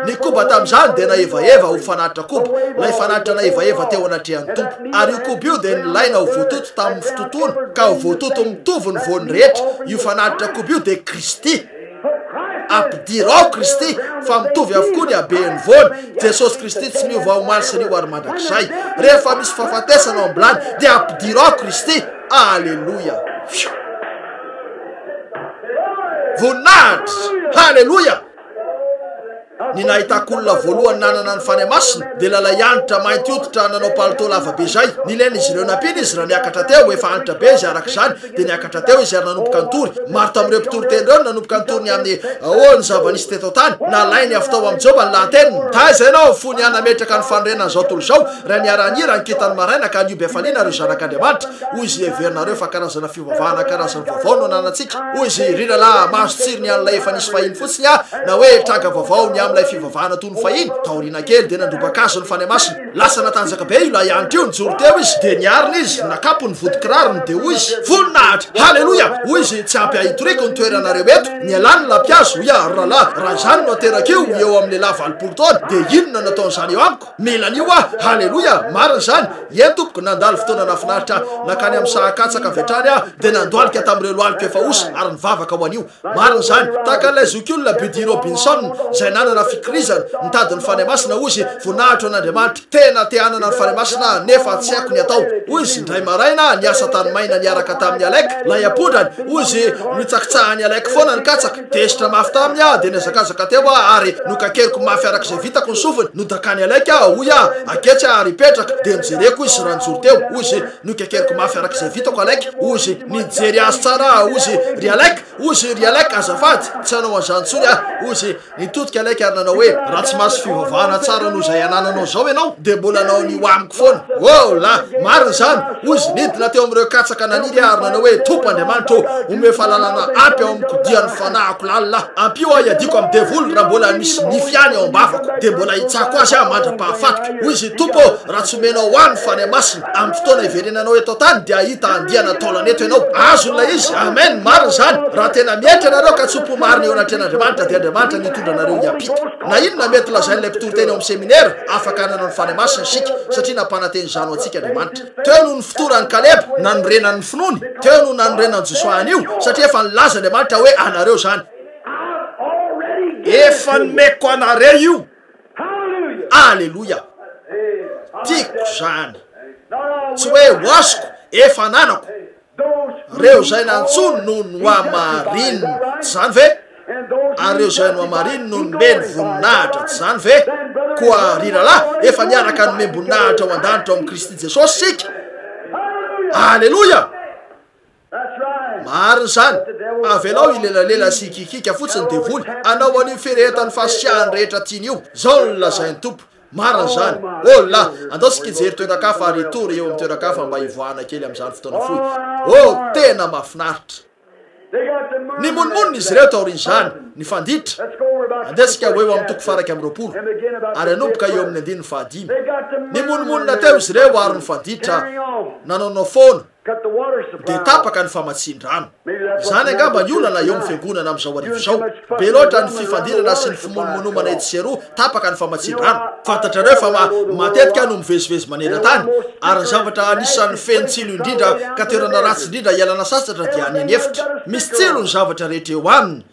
ny koba tam'izany de naevaeva ho fanatitra koba lay fanatitra naevaeva teo anatrehan'ny tompo ary io koba io de nilaina ho voatoto tamin'ny fitotoana ka ho voatoto mitovy ny voany rehetra io fanatitra koba io de kristy ampidirao kristy fa mitovy avokoa ny abeny voany jesosy kristy tsy miova omaly sy nio ary mandrakizay rehefa misy fahafatesanao ambilany de ampidirao kristy alleloia voninahitra halleloia ny nahitak'olona voalohany nanana ny fany masina de lalay anitra mainty otitra nanao palitao lavabe zay nilena izy ireo nampiny izy raha niakatra teo efa anitra be izy arak'izany de niakatra teo izy ary nanomboka ntory maro tamin'ireo mpitory teny reo nanomboka ntory ny amin'ny ny zava-nisy teto tany nalainy avy tao am'joba ny lateniny taiza ianao fo ny anametraka ny fanorenana zao tolo zao raha niaranyira nikitany maraina ka nio befalina reo zanak'andriamanitra hoy izy everinareo fa karazana fivavahana karazany vaovao no ananatsika hoy izy riralahy mahazo tsiriny an'lay efa nisy fahiny fotsiny na hoe traga vaovao ny am'lay fivavahana toy ny fahiny taorina kely de nandrobaka azo ny fany masina lasa natanjaka be io la ihany teo nijoro teo izy de niarina izy nakapo ny vodikirarony de hoy izy voninahitra halleloia hoy izy tsy ampy ahitoriko ny toeranareo eto ny alany lampiazo ia raha zany no ateraka io eo amin'ny lehilahy 20 taona de inona nataon'izany eo amiko milan'io halleloia marina zany tompoko nandalo fotoana nafinaritra nakany amin'ny sahakatsaka vetrany de nandoalika tamin'ireo loalika efa osa ary nivavaka ho an'io marina zany tahaka an'ilay zokiolona Buddy Robinson zay nanana fikirizana nitady ny fanahy masina ozy voninahitra an'Andriamanitra tena te hanana ny fanahy masina nefa tsy haiko ny atao ozy ndray maraina niasa tany maina niaraka tamin'ny alaika lay apondrany ozy nitsakitsahany alaika foana ny katsaka desitra mafy taminy de niazakazaka teo ary nokakeriko mafy arak'izay vitako ny sofiny nodakany alaika hoy aketsy ary petraka de mijereko izy raha nijoro teo ozy nokakeriko mafy arak'izay vitako alaika ozy nijery azy tsara ozy ry alaika azafady tsy anao an'izany tsony ozy nitodika alaika ary nanao hoe raha tsy mahazo fivavahana tsara no zay anananao zao ianao de mbola anao ny amiko foana la marina zany ozy nidina teo amin'ireo katsaka naniry ary nanao hoe tompo Andriamanitra ome fahalalana ampy ao amin'ny kodian'ny fanahiko lalina ampio iadiko amin'ny devoly raha mbola misy nify ao ambavako de mbola hitsako azy mandra-pahafatoko ozy tompo raha tsy omenao hoany fanahy masina amin'ny fotoana iverenanao eto tany de ahita andiana taolana eto ianao azon'la izy amen marina zany raha tena mietra anareo ka tsopo marina eo anatren'Andriamanitra de Andriamanitra nitondra anareo hiampita na inona mety lazain'ilay mpitoro teny ao amin'ny seminaire afaka hanana ny fanahy masina sika satria nampananteny zano antsika Andriamanitra teo no ny fotorany Kaleba nanorenan'ny Finony teo no nanorenan'ny Joshua io satria efa nilaza Andriamanitra hoe anareo zany efa nomeko anareo io alleluia tiako zany tsy hoe hoazoko efa nanako reo zay nantsony no noamarinina tsy zany ve ary reo zay noamarinina no nomeny voninahitra tsy zany ve koa riralahy efa niaraka nome voninahitra ao an-danitra ao amin'ny Kristy Jesosy sika alleluia marina zany avelao ilelalela sy ikikika fotsiny devoly anao an'io firehetany fasiahany rehetra tiany io zao no lazainy tompo marina zany la andao tsika ijery toerakafa retory eo amin'ny toerakafa mba hivoahana kely amin'izany fotoana foy tena mahafinaritra ny monimonina izy reo taoriny zany ny fanditra andesika hoe eo amin'ny toko faraky amin'ny roapolo ary anomboka eo amin'ny 15 ny monimonina teo izy reo ary ny fanditra nanaonao foana de tapaka ny famatsin-drano zany angamba ny olana eo amin'ny fiangonana amin'izao arivo zao be loatra ny fifandirana sy ny fimonomonomana etsy sy eroa tapaka ny famatsin-drano fantatrareo fa matetika no mivezivezy maneran-tany ary ny zavatra anisan'ny fenitsilo indrindra ka toerana ratsy indrindra ialana sasatra dia any anefitra misy tsilo ny zavatra rehetra eo aminy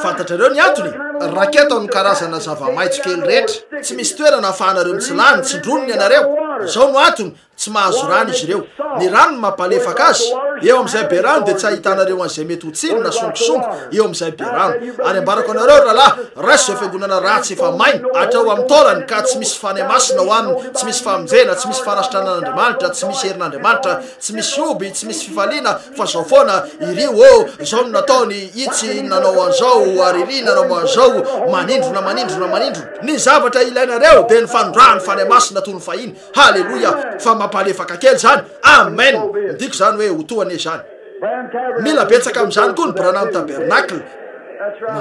fantatrareo ny antony raketo ny karazana zava-maitso kely rehetra tsy misy toerana ahafahanareo mitsilany tsindronony ianareo zao no antony tsy mahazo rano izy ireo ny rano mampalefaka azy eo amin'izay be rano de tsy ahitanareo an'izay mety ho tsiro na songosongo eo amin'izay be rano ary ambarako anareo rahalahy rasy zay fiangonana ratsy efa maina atrao amin'ny taolany ka tsy misy fanahy masina ho aminy tsy misy famonjena tsy misy fanasitranan'Andriamanitra tsy misy herin'Andriamanitra tsy misy oby tsy misy fifaliana fa zao foana irio zao no nataony itsy nanao an'izao ary iri nanao an'izao manindrona ny zavatra ilainareo de ny fanondrany fanahy masina toy ny fahiny halleluia fa mampalefaka kely zany amen ndiko zany hoe hotoane zany mila betsaka amin'izany koa ny Branham Tabernacle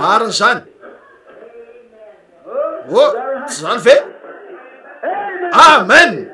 marina zany tsy zany ve amen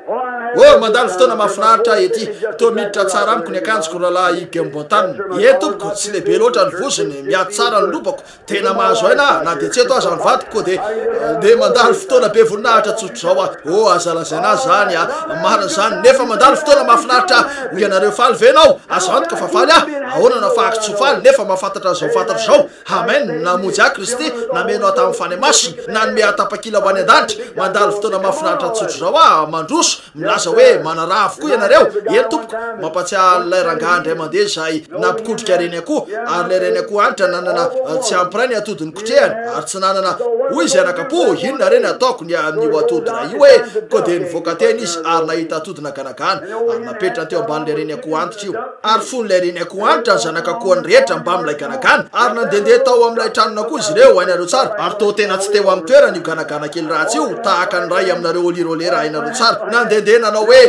mandalo fotoana mahafinaritra ety to miditra tsara amiko ny akanjoko rahalahy igambontanina tompoko tsy lehibe loatra ny voziny miady tsara ny lopako tena mahazo aina na de tsy eto aza ny vadiko de mandalo fotoana be voninahitra tsotro zao azalazaina zany marina zany nefa mandalo fotoana mahafinaritra ho ianareo faly venao azaantoka fa faly ahoana nafahako tsy ho faly nefa mahafantatra zao fantatra zao amen namonjy Kristy namenao tamin'ny fanahy masina nanome atapakila ho any an-danitra mandalo fotoana mahafinaritra tsotro zao mandroso milaza hoe manaraha avokoa ianareo tompoko mampatsiahy lay rangahy indray mandeha zay nampikotrika reny akoho ary lay reny akoho anitra nanana tsy ampiray ny atodiny kotrehany ary tsy nanana hoy izy anakapo inona reny ataoko ny amin'io atody raha io ko de nivoaka teny izy ary nahita atodina ganagana ary napetra teo amban'lay reny akoho antitra io ary fon'lay reny akoho antitra ny zanakakohany rehetra mba amin'ilay ganagana ary nandendeha tao amin'ilay tranona koa izy ireo hainareo tsara ary to tena tsy teo amin'ny toerana io ganagana kely ratsy io tahaka ny ray aminareo olirolera hainareo tsara nandendeha nanao hoe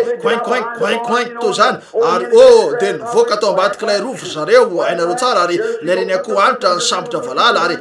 coin to zany ary de nivoaka tao ambadika ilay rovo zareo ainareo tsara ary le reny akoho anitra ny sambotra valala ary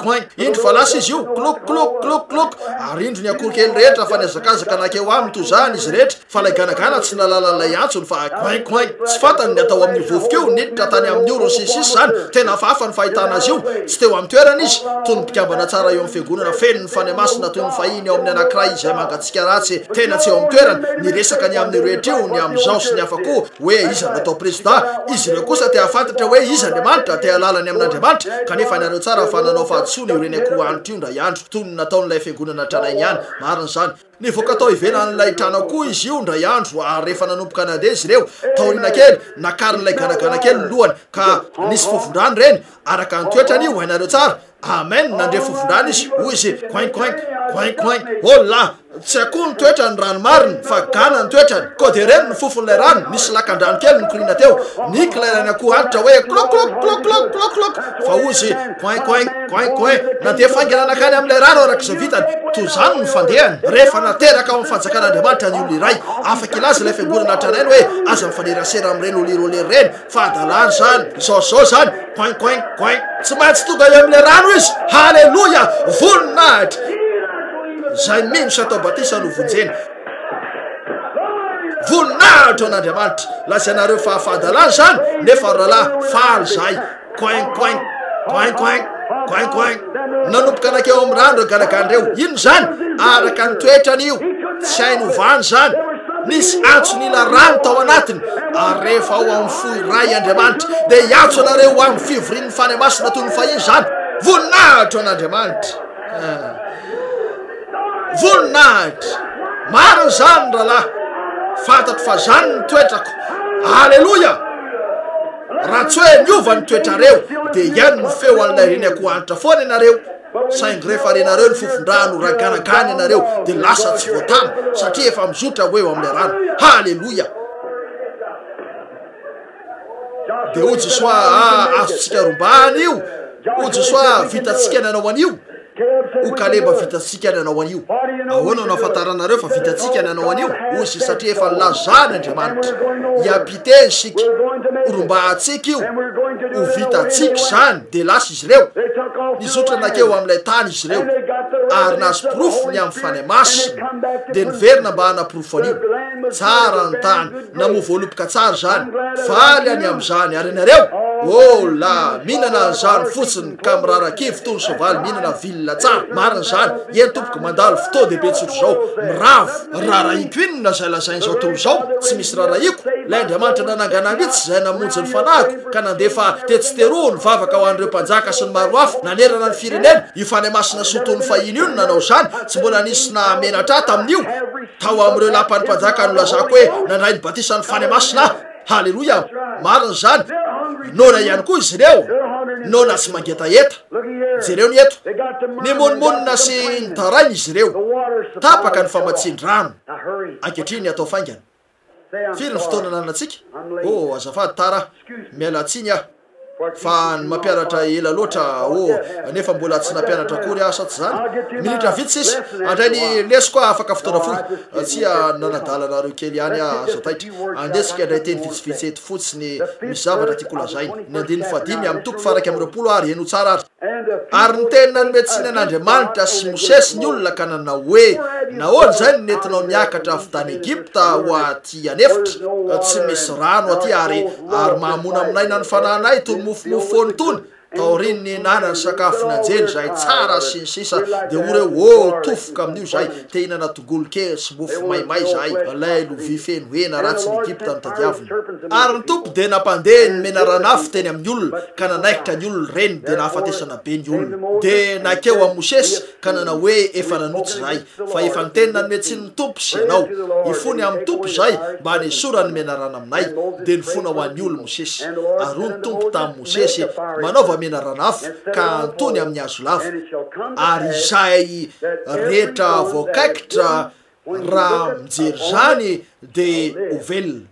coin indro fa lasa izy io klok ary indro ny akoho kely rehetra fa niazakazaka nakeo aminy to zany izy rehetra fa lay ganagana tsy nalalan'ilay antsony fa coin tsy fantany ny atao amin'ny vovokeo niditra tany amin'ny oro sisisy zany tena fafa ny fahitana azy io tsy teo amin'ny toerana izy toy ny mpikambana tsara eo amin'ny fiangonana feno ny fanamasina toy ny fahiny eo amin'ny anankiray izay mangatsika ratsy tena tsy eo amin'ny toerana ny resaka ny amin'ny rehetra io ny amin'izao sy ny hafa koa hoe iza natao président izy ireo kosa te hafantatra hoe iza Andriamanitra te halalany amin'Andriamanitra kanefa ianareo tsara fa nanao fahatsoana ireny akoho anitra io ndray andro toy ny nataon'ilay fiangonana tranainy ihany marina zany nivoaka tao ivelan'ilay trano koa izy io ndray andro ary rehefa nanomboka nandeha izy ireo taorina kely nakarin'ilay ganagana kely lohany ka nisy fofondrano reny araka nytoetrany io hainareo tsara amen nandre fofondrano izy hoy izy coin ola tsy akoho ny toetrany rano mariny fa gana ny toetrany ko de reny ny fofon'ilay rano nisy lakan-drano kely nikorina teo nikilairany akoho anitra hoe klok fa hoy izy coin nandeha fangelanakany amin'ilay rano arak'izay vitany to zany ny fandehany rehefa nateraka ao amin'ny fanjakan'Andriamanitra ny olo iray afaka ilazy ilay fiangonana tranainy hoe aza mifanerasera amin'ireny olirolery reny fa adalany zany zao zany coin tsy maintsy tonga eo amin'ilay rano izy halleloia voninahitra zay mino sy atao batisa no vonjeny voninahitra an'Andriamanitra lasanareo fahafahadalany zany nefa rahalahy faly zay coin nanomboka anakeo amin'ny rano ganagandreo ino zany araka ny toetrany io tsy hainy ovany zany nisy antso nila rano tao anatiny ary rehefa ao amin'ny fohy ray Andriamanitra de iantso anareo amin'ny fivorian'ny fanamasina toy ny fahiny zany voninahitra an'Andriamanitra voninahitra marina zany rahalahy fantatro fa zany ny toetrako halleloia raha tsy hoe niova ny toetrareo de ihany ny feo an'ilay reny akoho anitra foana ianareo saingy rehefa renareo ny fofondrano raha ganagany ianareo de lasa tsy voatana satria efa mizotra hoe eo amin'ilay rano halleloia de ojo soa azotsika rombany io ojo soa vitatsika nanao an'io o kaleba vitatsika nanao an'io ahoana no afantaranareo fa vitatsika nanao an'io ozy satria efa nilazany Andriamanitra hiampiteny sika rombatsika io ho vitatsika zany de lasa izy ireo nizotra nakeo amin'ilay tany izy ireo ary nazo pirofo ny amin'ny fanamasina de niverina mba hanaporofo an'io tsara ny tany namoa voaloboka tsara zany faly any amin'izany ary ianareo la mihinana an'izany fotsiny ka mirarakivo toy ny soavaly mihinana vilona tsara marina zany eny tompoko mandalo fotoa dehibe tsotro zao miravo raraiko inona zay lazain'izao tontolo zao tsy misy raraiko lay Andriamanitra nanangana mihitsy zay namonjy ny fanahiko ka nandefa tetsiteroa ny vavaka ho an'ireo mpanjaka sy ny maro hafa nanerana ny firenena io fanamasina soton'ny fahiny io no nanao zany tsy mbola nisy namenatra tamin'io tao amin'ireo lapan'ny mpanjaka no lazako hoe nandray ny batisa ny fanamasina halleloia marina zany nona ihany koa izy ireo nona sy mangetaeta jereo ny eto ny monimonina sy ny tarainy izy ireo tapaka ny famatsian-drano ankehitriny atao faingana firy ny fotoana nanatsika azafady tara mialatsiny ah fa ny mampianatra ela loatra nefa mbola tsy nampianatra kory asa tsy zany minitra vitsy sisy andray ny leso koa afaka fotoana fohy tsia nanadalanareo kely ihany azataitra andesika andray teny vitsivitsy eto fotsiny misy zavatra tiako lazainy ny andiny fadimy amin'ny toko faraky amin'ny roapolo ary eno tsara ary ny teny nanometsiny an'Andriamanitra sy Mosesy ny olona ka nanao hoe nahoana zay ny nentinao miakatra avy tany Egypta ho aty anefitra tsy misy rano aty ary mahamona aminay na ny fanahinay toy mofomofo foany tony taoriny ny nana ny sakafo nanjely zay tsara sy ny sisa de oreo tofoka amin'io zay te hinana tongolo kely sy mofo maimay zay lay lovia feno hena ratsy ny Egypta ny tadiaviny ary ny tompo de nampandeha ny menaranafo teny amin'ny olona ka nanaikitra ny olona reny de nahafatesana be ny olona de nakeo amin'ny Mosesy ka nanao hoe efa nanotsy zay fa efa niteny nanometsiny ny tompo sy ianao ifony amin'ny tompo zay mba nisora ny menarana aminay de nifona ho an'ny olona Mosesy ary ny tompo tamin'ny Mosesy manaova menaranafo ka antony amin'ny hazo lava ary izay rehetra voakaikitra raha mijery zany de ovelona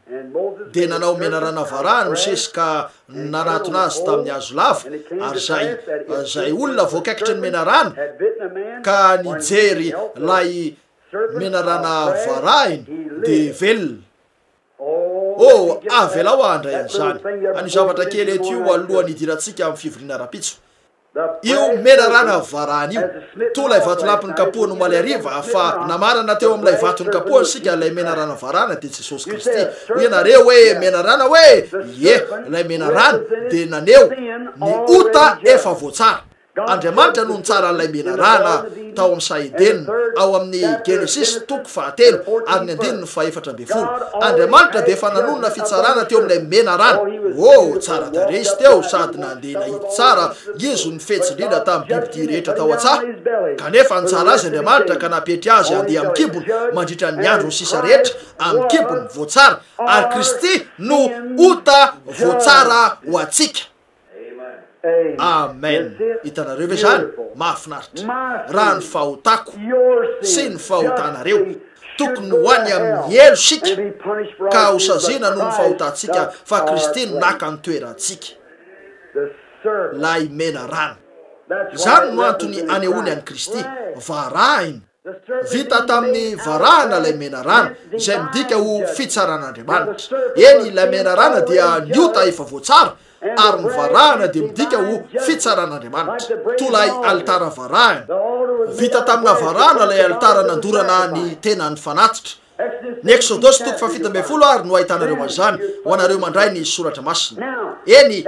de nanao menarana varahany Mosesy ka nanatona azy tamin'ny hazo lava ary zay olona voakaikitra ny menarana ka nijery lay menarana varahiny de velona avela ho andray an'izany any zavatra kely eto io alohany idirantsika amin'ny fivoriana rapitso io mena rana varany io to lay vatolampiny kapohany omaly ariva fa namarana teo am'ilay vatony kapohany sika lay mena rana varana de Jesosy Kristy hoe ianareo hoe mena rana hoe ye lay mena rana de naneo ny ota efa voatsara Andriamanitra no nitsara an'ilay mena rana tao amin'ny Saedenina ao amin'ny Genesis toko 7 ary ny 14. Andriamanitra de efa nanonona fitsarana teo amin'ilay mena rana tsara tare izy teo sady nandeha nahity tsara izy ny fetsindrindra tamin'ny bibidy rehetra tao an-tsaha kanefa nitsara azy Andriamanitra ka napetry azy andeha amin'ny kibony mandritra ny andro ny sisa rehetra amin'ny kibony voatsara ary Kristy no ota voatsara ho antsika. Amen. Hitanareo ve zany mahafinaritra raha ny fahotako sy ny fahotanareo tokony hoany amin'ny elo sika ka hosazina noho ny fahotantsika fa Kristy no naka ny toerantsika lay mena rana zany no antony anehoany an'i Kristy varahiny vita tamin'ny varahana lay mena rana izay midika ho fitsaran'Andriamanitra. Eny lay mena rana dia niota efa voatsara ary ny varahana de midika ho fitsaran'Andriamanitra. Tolay alitara varahana vita tamina varahana lay alitara nandorana ny tena ny fanatitra. Ny Exodus toko 7 ary no ahitanareo azany ho anareo mandray ny soratra masina. Eny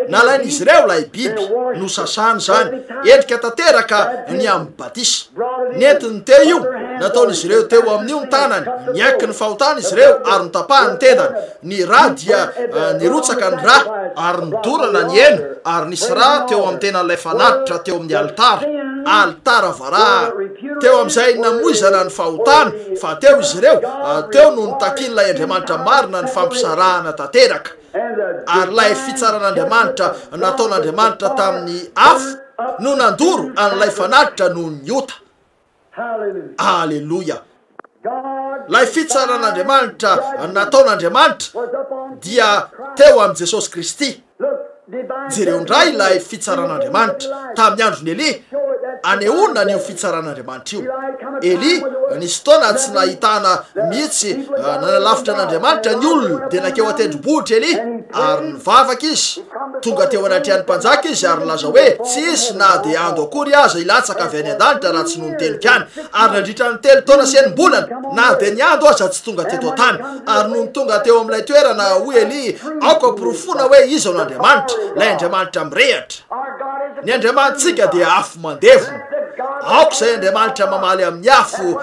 nalain'izy ireo lay biby no sasany zany endrika tanteraka ny amin'ny batisa nentiny te io nataon'izy ireo teo amin'io ny tanany niaky ny fahotana izy ireo ary nitapahany tendany ny ra dia nirotsaka ny ra ary nidorana ny eno ary nisy ra teo amin'ny tenan'ilay fanatitra teo amin'ny alitara varaha teo amin'izay namoizana ny fahotana fa teo izy ireo teo no nitakin'ilay Andriamanitra marina ny fampisarahana tanteraka ary lay fitsaran'Andriamanitra nataon'Andriamanitra tamin'ny afo no nandoro an'ilay fanatitra no niota. Alleluia. Lay fitsaran'Andriamanitra nataon'Andriamanitra dia teo amin'i Jesosy Kristy. Jereo ndray lay fitsaran'Andriamanitra tamin'ny androny Eli anehoana ny fitsaran'Andriamanitra io. Eli nisy taona tsy nahitana mihitsy nanalavitra an'Andriamanitra ny olona de nakeo atendrombohitra Eli ary nivavaka izy tonga teo anaty any mpanjaka izy ary nilaza hoe tsisy na de ando akory aza ilatsaka avy any an-danitra raha tsy noho ny tenika any ary nandritra ny 3 taona sy enim-bolana na de ny ando aza tsy tonga teto tany ary noho ny tonga teo amin'ilay toerana hoy Eli aoko ampirofona hoe izy ao n'Andriamanitra lay Andriamanitra mirehatra. Ny Andriamanitsika dia afo mandevona aoko zay Andriamanitra mamaly amin'ny afo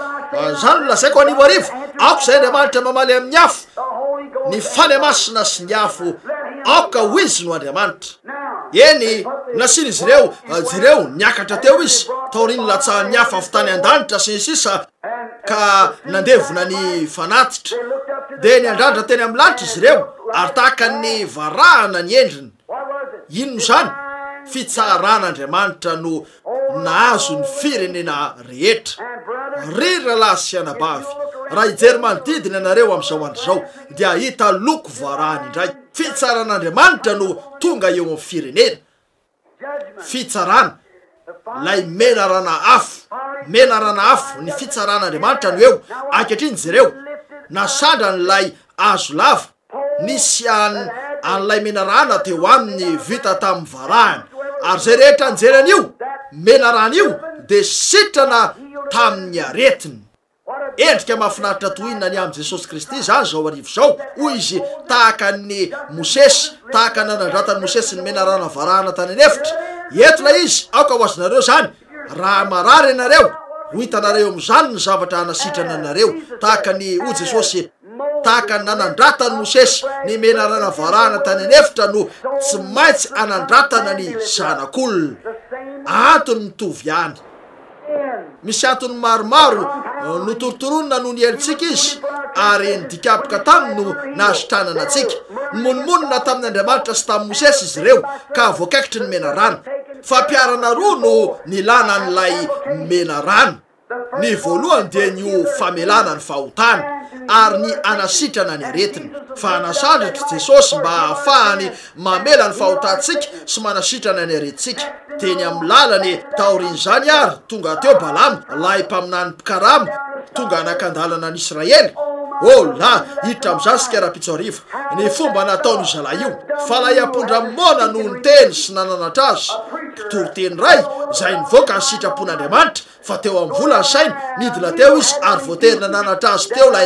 zany no lazaiko anivo arivo aoko zay Andriamanitra mamaly amin'ny afo ny fany masina sy ny afo aoka ho izy no Andriamanitra. Eny nasiny izy ireo jireo niakatra teo izy taoriny latsahan'ny afo avy tany an-danitra sy ny sisa ka nandevona ny fanatitra de ny andrandra teny amin'ny lanitra izy ireo ary tahaka ny varahana ny endriny. Inona zany fitsaran'Andriamanitra no nahazo ny firenena rehetra. Rira lahy sy anabavy raha ijery manodidina anareo amin'izao andro zao dia hita loko varahany indray. Fitsaran'Andriamanitra no tonga eo amin'ny firenena. Fitsarana lay mena rana afo ny fitsaran'Andriamanitra no eo ankehitriny jereo nasandra n'lay azo lava nisy an'ilay mena rana teo aminy vita tamin'ny varahany ary zay rehetra anjeran'io mena rana io de sitrana tamin'ny aretiny. Endrika mahafinaritra tohinona ny amin'i Jesosy Kristy zany zao arivo zao hoy izy tahaka ny Mosesy tahaka nanandratany Mosesy ny mena rana varahana tany anefitra. Eto lay izy aoka ho azonareo zany raha marary anareo ho hitanareo amin'izany ny zavatra hanasitrana anareo tahaka ny ho Jesosy tahaka nanandratany Mosesy ny mena rana varahana tany anefitra no tsy maintsy anandratana ny zanak'olona. Antony mitovy ihany. Misy antony maromaro no torotoronina noho ny helitsika izy ary nidikapoka taminy no nahasitranana atsika. Nymonmonina tamin'ny Andriamanitra sy tamin'ny Mosesy izy ireo ka voakaikitry ny mena rana. Fampiarana roa no nilana n'ilay mena rana. Ny voalohany dia ny ho famelana ny fahotana ary ny anasitrana ny aretina. Fa anasandritra Jesosy mba ahafahany mamela ny fahotantsika sy manasitrana ny aretintsika. Teny amin'ny lalany taorin'izany ary tonga teo Balamo lay mpaminany mpikaramo tonga nakandalana ny Israely la hiditra amin'izany sika raha-pitsariva ny fomba nataony zala io fa la iampondra mona no ny teny sy nananatra azy mpitory-teny ray zay nivoaka ny sitrapon'Andriamanitra fa teo amin'ny volany sainy nidina teo izy ary voatery nananatra azy teo la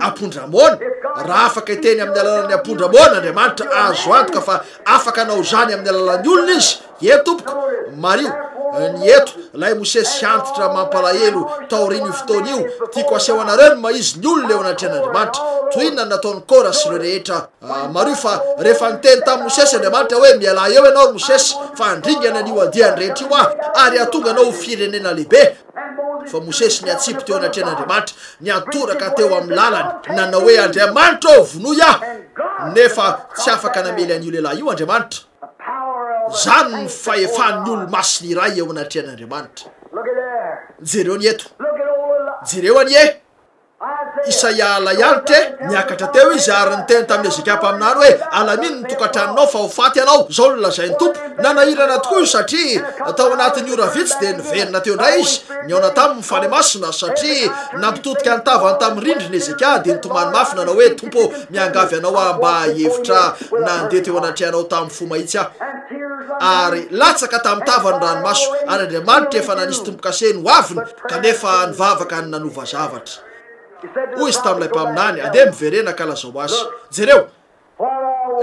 apondra mona raha afaka iteny amin'ny alalan'ny apondra mona Andriamanitra azo antoka fa afaka anao zany amin'ny alalan'ny olona izy tompoko Mario ny eto lay Mosesy antitra mampalahelo taoriny fotoana io tiako aseho anareo ma izy ny olona eo anatrehan'Andriamanitra toy inona nataony Kora sy ireo rehetra Mario fa rehefa niteny tamin'ny Mosesy Andriamanitra hoe miala eo ianao Mosesy fa andringana an'io adiany rehetra io ary atonga anao firenena lehibe fa Mosesy niatsipy teo anatrehan'Andriamanitra niantoraka teo amin'ny lalany nanao hoe Andriamanitra vonoy nefa tsy afaka namely an'io lehilahy io Andriamanitra zany ny fahefan'ny olo masiny iray eo anatrehan'Andriamanitra jereo ny eto jereo anie Isaia layantre niakatra teo izy ary niteny tamin'ny Ezekapa amin'any hoe alaminy ny tokantranonao fa ho faty anao zao no lazain'ny tompo nanahirana tokoa io satria tao anatin'ny ora vitsy de niverina teo indray izy niaona tamin'ny fale masina satria nampitodika nitavany tamin'ny rindrina Ezekia de nitomany mafy nanao hoe tompo miangavy anao mba hevitra nandeha teo anatrehanao tamin'ny fo mahitsy ary latsaka tamin'ny tavany ranomaso ary Andriamanitra efa nanisy tompo-kaseny ho aviny kanefa nivavaka ny nanova zavatra hoy izy tamin'ilay mpaminany andeha miverena kalazao azy jereo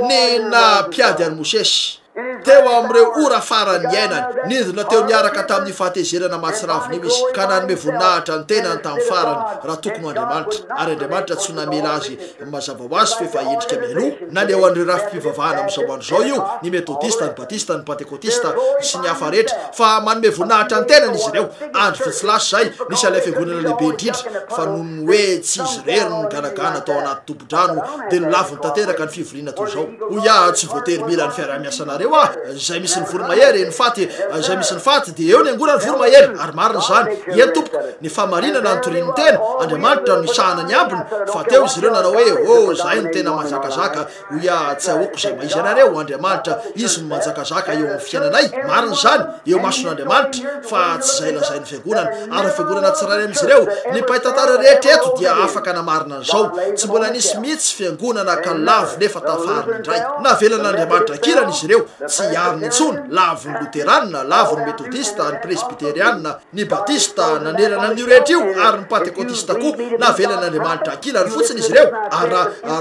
ny nampiady any Mosesy teo amin'ireo ora farany iainany nidina teo niaraka tamin'ny fahatezerana matsiraviny io izy ka nanome voninahitra ny tenany tamin'ny farany raha tokony Andriamanitra ary Andriamanitra tsy namela azy mazava ho azy fefa endrika mialoha na ny ao an'ireo rafi-pivavahana amin'izao andro zao io ny metodista ny batista ny pentekotista sy ny hafa rehetra fa manome voninahitra ny tenany izy ireo andro vitsilasy zay nisy alay fiangonana lehibe indrindra fa noho ny hoe tsy izy rery ny ganagana tao anaty tompo-drano de nolaviny tanteraka ny fivoriana toy zao hoy tsy voatery mila ny fiarah-miasanareo zay misy ny voromahery ny faty zay misy ny faty de eo ny angona ny voromahery ary marina zany tompoko ny famarinana ny torin'ny tena Andriamanitra no isahana ny ambiny fa teo izy ireo nanao hoe zay ny tena manjakazaka hoy tsy ahoko zay maizy anareo Andriamanitra izy no manjakazaka eo amin'ny fiainanay marina zany eo mason'Andriamanitra fa tsy zay lazay ny fiangonana ary fiangonana tsirairay amin'izy ireo ny pahitantara rehetra eto dia afaka namarina an'izao tsy mbola nisy mihitsy fiangonana ka lavo nefa tafariny indray navelan'Andriamanitra kirana izy ireo tsy ariny intsony lavo ny luteranina lavo ny metodista ny presbyterianina ny batista nanerana an'io rehetra io ary ny pentekotista koa navelan'Andriamanitra akilany fotsiny izy ireo ary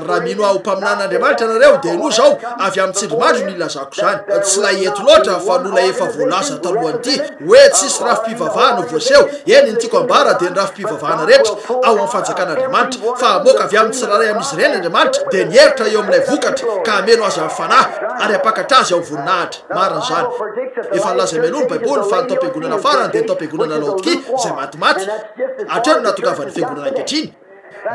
raha mino aho mpaminan'Andriamanitra nareo de no zao avy amin'ny tsindrimandro ny ilazako zany tsy la eto loatra fa nola efa voalaza talohanyity hoe tsisy rafi-pivavahana voaseho eny ny tiako ambara de ny rafi-pivavahana rehetra ao amin'ny fanjakan'Andriamanitra fa moka avy amin'ny tsiraray amin'izy ireny Andriamanitra de nieritra eo amin'ilay vokatra ka ameno azy amin'ny fanahy ary apakatra azy ao voninahitra marina zany efa nlaza mialoha ny baiboly fa nytao am-piangonana farany de nytao am-piangonana Laodikia zay matimaty hatreo no natokavany fiangonana ankehitriny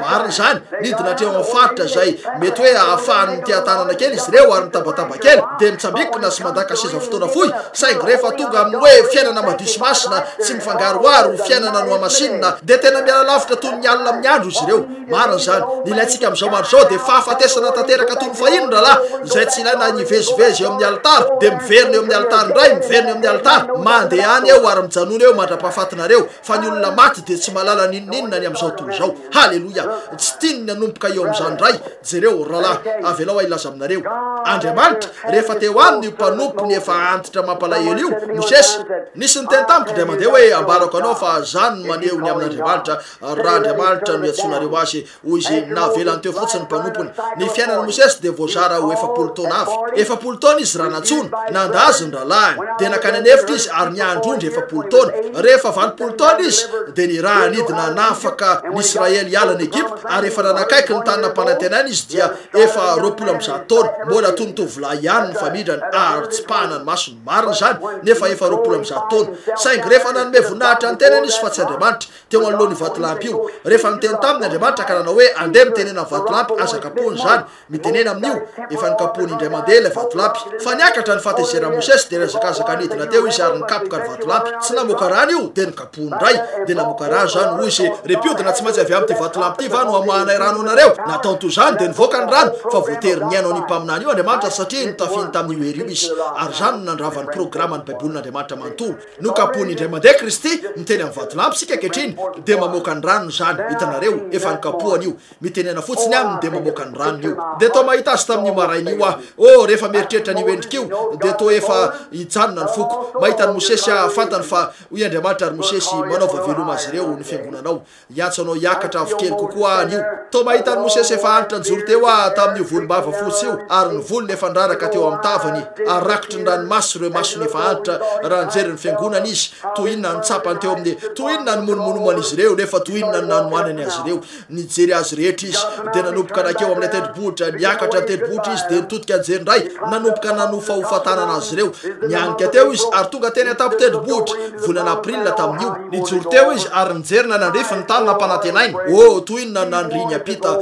marina zany nidina hatreo amin'ny faritra zay mety hoe ahafahany mitiatanana kely izy ireo ary mitabataba kely de mitsambikina sy mandaka seza fotoana fohy saingy rehefa tonga amin'ny hoe fiainana madio sy masina tsy mifangaroaro fiainana no amasinina de tena miala lavitra toy ny alina amin'ny andro izy ireo marina zany nilaintsika amin'izao mandro zao de fahafatesana tanteraka toy ny fahino rahalahy zay tsy ilaina nivezivezy eo amin'ny alitara de miverina eo amin'ny alitara indray miverina eo amin'ny alitara mandeha any eo ary mijanona eo mandra-pahafatinareo fa ny olona maty de tsy malala ninninona ny amin'izao toy zao halleloia tsy tiany ny anomboka eo amin'izany indray jereo rahalahy avelao ilaza aminareo Andriamanitra rehefa teo aminy io mpanompony efa antitra mampalahelo io Mosesy nisy ny teny tamiko de mandeha hoe ambarako anao fa zany no maneho ny amin'Andriamanitra raha Andriamanitra no iatsonareo azy hoy izy navelany teo fotsiny mpanompony ny fiainan'ny Mosesy de voazara ho 7 taona avy 7 taona izy raha natsony nandaziny rahalahy de nakany anefitra izy ary niandrondry 7 taona rehefa 20 taona izy de ny raha nidina nafaka ny Israely ialany Egypte ary efa nanakaiky ny tany nampanantenany izy dia efa 20 taona mbola toy ny tovolahy ihany ny famidrany ary tsy pahana ny masony marina zany nefa efa 20 taona saingy rehefa nanome voninahitra ny tenany izy fa tsy Andriamanitra teo anolohan'ny vatolampy io rehefa niteny taminy Andriamanitra ka nanao hoe andeha mitenena ny vatolampy aza kapony zany mitenena amin'io efa nikapony indray mandeha ilay vatolampy fa niakatra ny fahatezerana Mosesy de rezakazaka nidina teo izy ary nikapoka ny vatolampy tsy namoaka rano io de nikapony indray de namoaka rano zany hoy izy repiodina tsy maintsy avy amin'ny ty vatolampy ty va no amahanay rano anareo natao to zany de nivoaka ny rano fa voatery niaino ny mpaminany io Andriamanitra satria notafiny tamin'io hery io izy ary zany nandravany programma ny baibolin'Andriamanitra manontolo nokapony indray mandeha Kristy miteny amin'ny vatolampy sika kehitriny de mamoaka ny rano zany hitanareo efa nikapohany io mitenena fotsiny aminy de mamoaka ny rano io de to mahita azy tamin'io maraina io rehefa mieritreritra ny endrika io de to efa hijanona ny foko mahita ny Mosesy fantany fa hoy Andriamanitra ary Mosesy manaova veloma azy ireo ny fiangonanao iantsanao hiakatra avokely kokoa an'io to mahita ny Mosesy efa antitra njoro teo tamin'io volombava fotsy io ary ny volony efa ndraraka teo amin'ny tavany arakitry ny ranomasy ireo masony efa antitra raha nijery ny fiangonana izy to inona ny tsapany teo amin'ny to inona ny monomonomany izy ireo nefa to inona ny nanomanany azy ireo nijery azy rehetra izy de nanomboka nakeo amin'ny tendrombohitra niakatra ny tendrombohitra izy de nitodika anjery ndray nanomboka nanofahofatanana azy ireo nianika teo izy ary tonga teny atapo tendrombohitra volana aprila tamin'io nijoro teo izy ary nijerina nandrefy ny tany nampanantenainy to inona nandriny apita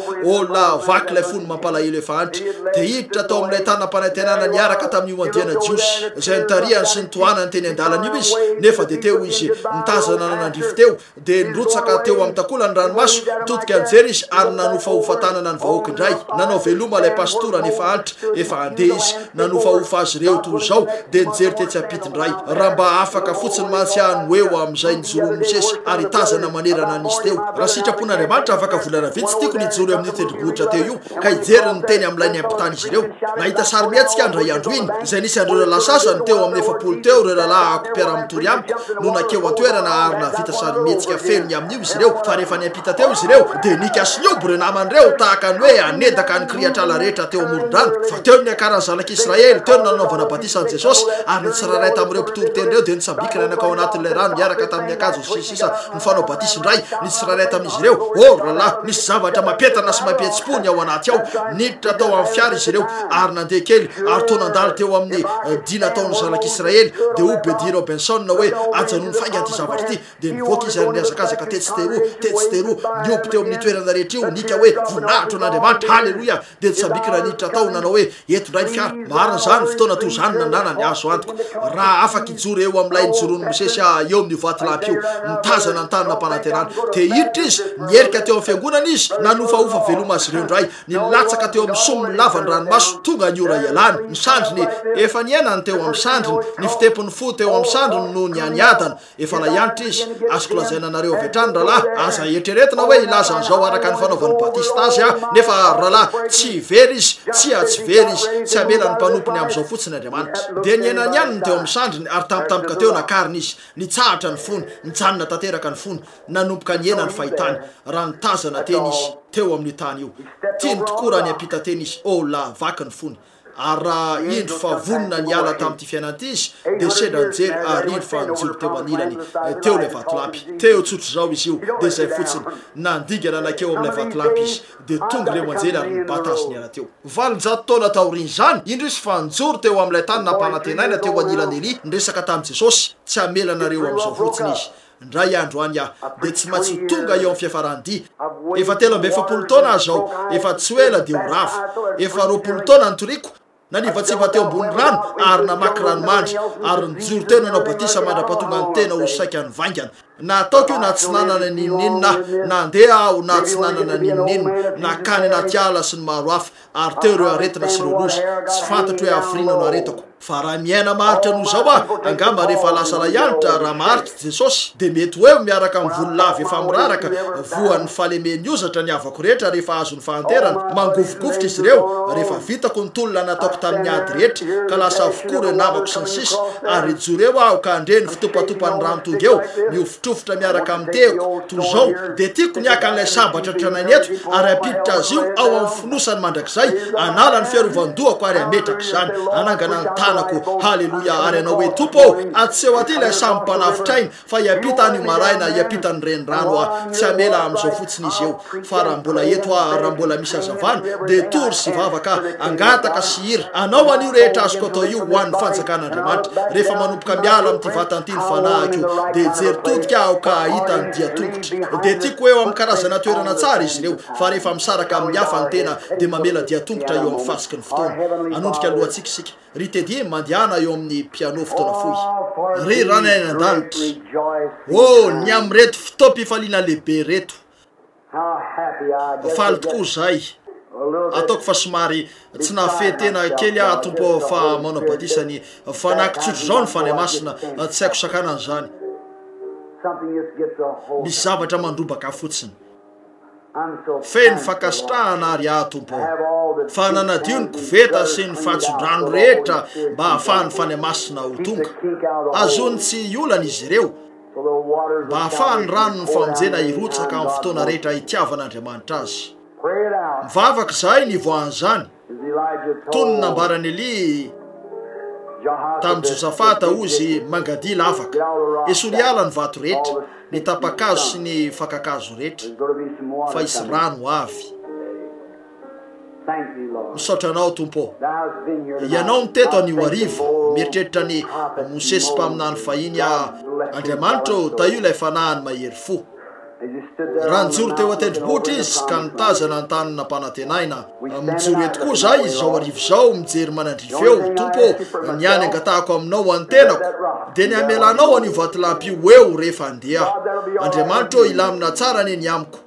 la vaky ilay fony mampalahelo efa antry de hiditra tao amin'ilay tany nampanantenana niaraka tamin'io andiana jiosy zay nitariany sy nitohanany teny an-dalana io izy nefa de teo izy nitazana nanandrify teo de nirotsaka teo amin'ny takola ny ranomaso nitodika anjery izy ary nanofahofatanana ny vahoaka indray nanao veloma ilay pastora nefa antry efa andeha izy nanofahofa azy ireo toy zao de nijery tetsy ampitindray raha mba afaka fotsiny mantsiahany hoeo amin'izay nijoro Mosesy ary tazana manerana nisy teo raha sitrapon'Andriamanitra afaka volana vitsy tiako nijoro amin'ny tendrombohitra teo io ka hijery ny teny amin'ilay ampitany izy ireo nahita sary miatsika andray andro iny izay nisy andreo lalahy sasany teo amin'ny 7 teo ireo lalahy akopera mitory amiko no nakeo antoerana ary navita sary miatsika felony amin'io izy ireo fa rehefa niampita teo izy ireo de nikasniobo re naman'ireo tahaka ny hoe anedaka ny kriatrala rehetra teo amoron-drano fa teo ny akarany zanak'Israely teo ny nanaovana batisan'i Jesosy ary nitsiraray tamin'ireo mpitory teny reo de nitsabikina nakao anatin'ilay rano miaraka tamin'ny akanjo sisisa nifanao batisy indray nitsiraray tamin'izy ireo ralahy nisy zavatra mapetana sy mampetsi-pony ao anaty ao niditra tao amin'ny fiara izy ireo ary nandeha kely ary to nandalo teo amin'ny dina taon'ny zanak'Israely de Obedi Robinson hoe ajanony fainga ty zavatra ty de nivoaka izy ary niazakazaka tetsteroa niompy teo amin'ny toerana rehetra io nika hoe voninahitro n'Andriamanitra haleloia de tsabikina niditra tao nanao hoe eto ndray ny fiara marina zany fotoana to zany nanana ny azo antoko raha afaka ijoro eo amin'ilay nijoroan'ny Mosesy eo amin'ny vatolampy io nitazana ny tany nampanantenana de hiditra izy nierika teo amin'ny fiangonana izy nanofahofa veloma azy ireo indray nilatsaka teo amin'ny somony lava ny ranomaso tonga ny ora ialany ny sandriny efa niainany teo amin'ny sandriny ny fitepony fo teo amin'ny sandriny no nianiadana efa lahianitra izy azoko lazaina anareo avy hatrany rahalahy aza eritreretina hoe ilaza an'izao araka ny fanaovany batista azy nefa rahalahy tsy very izy tsy very izy tsy amela ny mpanompony amin'izao fotsiny Andriamanitra de niaina nianiny teo amin'ny sandriny ary tampotampoka teo nakariny izy nitsahatra ny fony nijanona tanteraka ny fony nanomboka niena ny fahitany raha nitazana teny izy teo amin'ny tany io tiany tokoa raha niampita teny izy la vaky ny fony ary raha indro fa vonona niala tamin'ity fiainan'ity izy de sedanjery ary indro fa nijoro teo manilany teo ilay vatolampy teo tsotro zao izy io de zay fotsiny nandigana nakeo amin'ilay vatolampy izy de tonga ireo manjely ary nibata azy niala teo valonjato taona taoriny zany indro izy fa nijoro teo amin'ilay tany nampanantenaina teo anilany Eli niresaka tamin'i Jesosy tsy amelanareo amin'izao fotsiny izy ndray andro any de tsy maintsy tonga eo amin'ny fiafarany efa 7 taona zao efa tsy ela de ho rava efa 20 taona nitoriko nanivatsiva teo ambony rano ary namaky ranomandry ary nijoro teo nanao batisa mandrapatonga ny tena ho saika ny vaingana nataoko io na tsy nanana ninninina nandeha aho na tsy nanana ninninina nakany anaty ala sy ny maro hafa ary teo ireo aretina sy ireo loza tsy fantatro hoe afrina no aretako fa raha miaina maritra no zao angamba rehefa lasa lahianitra raha maharitra Jesosy de mety hoe miaraka amin'ny volo-lava efa miraraka voan'ny falemeny ozatra ny avako rehetra rehefa azo ny fahanterana mangovogovotra izy ireo rehefa vitako ny tolona nataoko tamin'ny ady rehetra ka lasa avokoa ireo namako sy ny sisa ary ijoreo aho ka andreny fitopatopany rano tonga eo miofitrofotra miaraka amin'ny teko toy zao de tiako niaka an'ilay sabatra tranainy eto ary ampiditra azy io ao amin'ny finosany mandrakizay anala ny fiarovan-dohako ary ametraka zany anangana ny tanako haleloia ary anao hoe tompo atseho aty ilay samy mpanavitrainy fa hiampita any maraina hiampita ny renirano tsy amela amin'izao fotsiny izy eo fa raha mbola eto raha mbola misy azavana de tory sy vavaka angataka sy hira anao an'io rehetra azoko atao io ho an'ny fanjakan'Andriamanitra rehefa manomboka miala amin'ity vatany ity ny fanahiko de jery todika aho ka ahita ny dia tongotra de tiako eo amin'ny karazana toerana tsara izy ireo fa rehefa misaraka amin'ny hafa ny tena de mamela dia tongotra eo amin'ny fasiky ny fotoana anondrika alohantsika isika ry Teddy mandiana eo amin'ny piano fotoana fohy ry ranay an-danitra ny amin'ny reto fitaom-pifaliana lehibe reto faly tokoa zay ataoko fa somary tsy nafetena kely tompo fa manao batisany fanakytsotro zao ny fany masina tsy haiko sakanany zany misy zavatra mandrobaka fotsiny feny fakasitrahana ary tompo fa nanadio ny koveta sy ny fahatson-drano rehetra mba hahafahany fany masina ho tonga azony tsy olana izy ireo mba hahafahany rano ny famonjena irotsaka amin'ny fotoana rehetra hitiavan'Andriamanitra azy mivavaka zahay ny voan'izany toy ny nambarany Eli tamin'ny Josafata ozy mangady lavaka esolo hiala ny vato rehetra ny tapakazo sy ny fakakazo rehetra fa isy rano avy misaotra anao tompo ianao miteto anio ariva mieritreritra ny Mosesy mpaminany fahiny Andriamanitra ta io ilay fanahany mahery fo raha nijoro teo an-tendrombohitra izy ka nitazana ny tanina mpanantenaina mijoro eto koa zay izy zao arivo zao mijery manandrify eo tompo niany angatahako aminao antenako dia ny amelanao anio vatolampio eo rehefa andeha Andriamanitra ilamina tsara neny amiko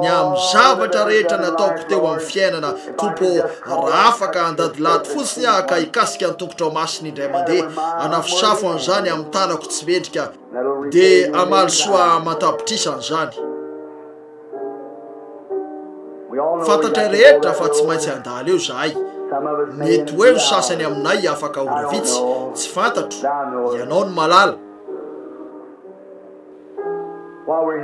ny amin'ny zavatra rehetra nataoko teo amin'ny fiainana tompo raha afaka andadilato fotsiny ka hikasika ny tongotra masiny indray mandeha anafosafo an'izany amin'ny tanako tsy mendrika dia amaly soa matapitrisa an'izany fantatra rehetra fa tsy maintsy andala eo zahay mety hoe ho sasany aminay afaka ora vitsy tsy fantatro ianao ny malala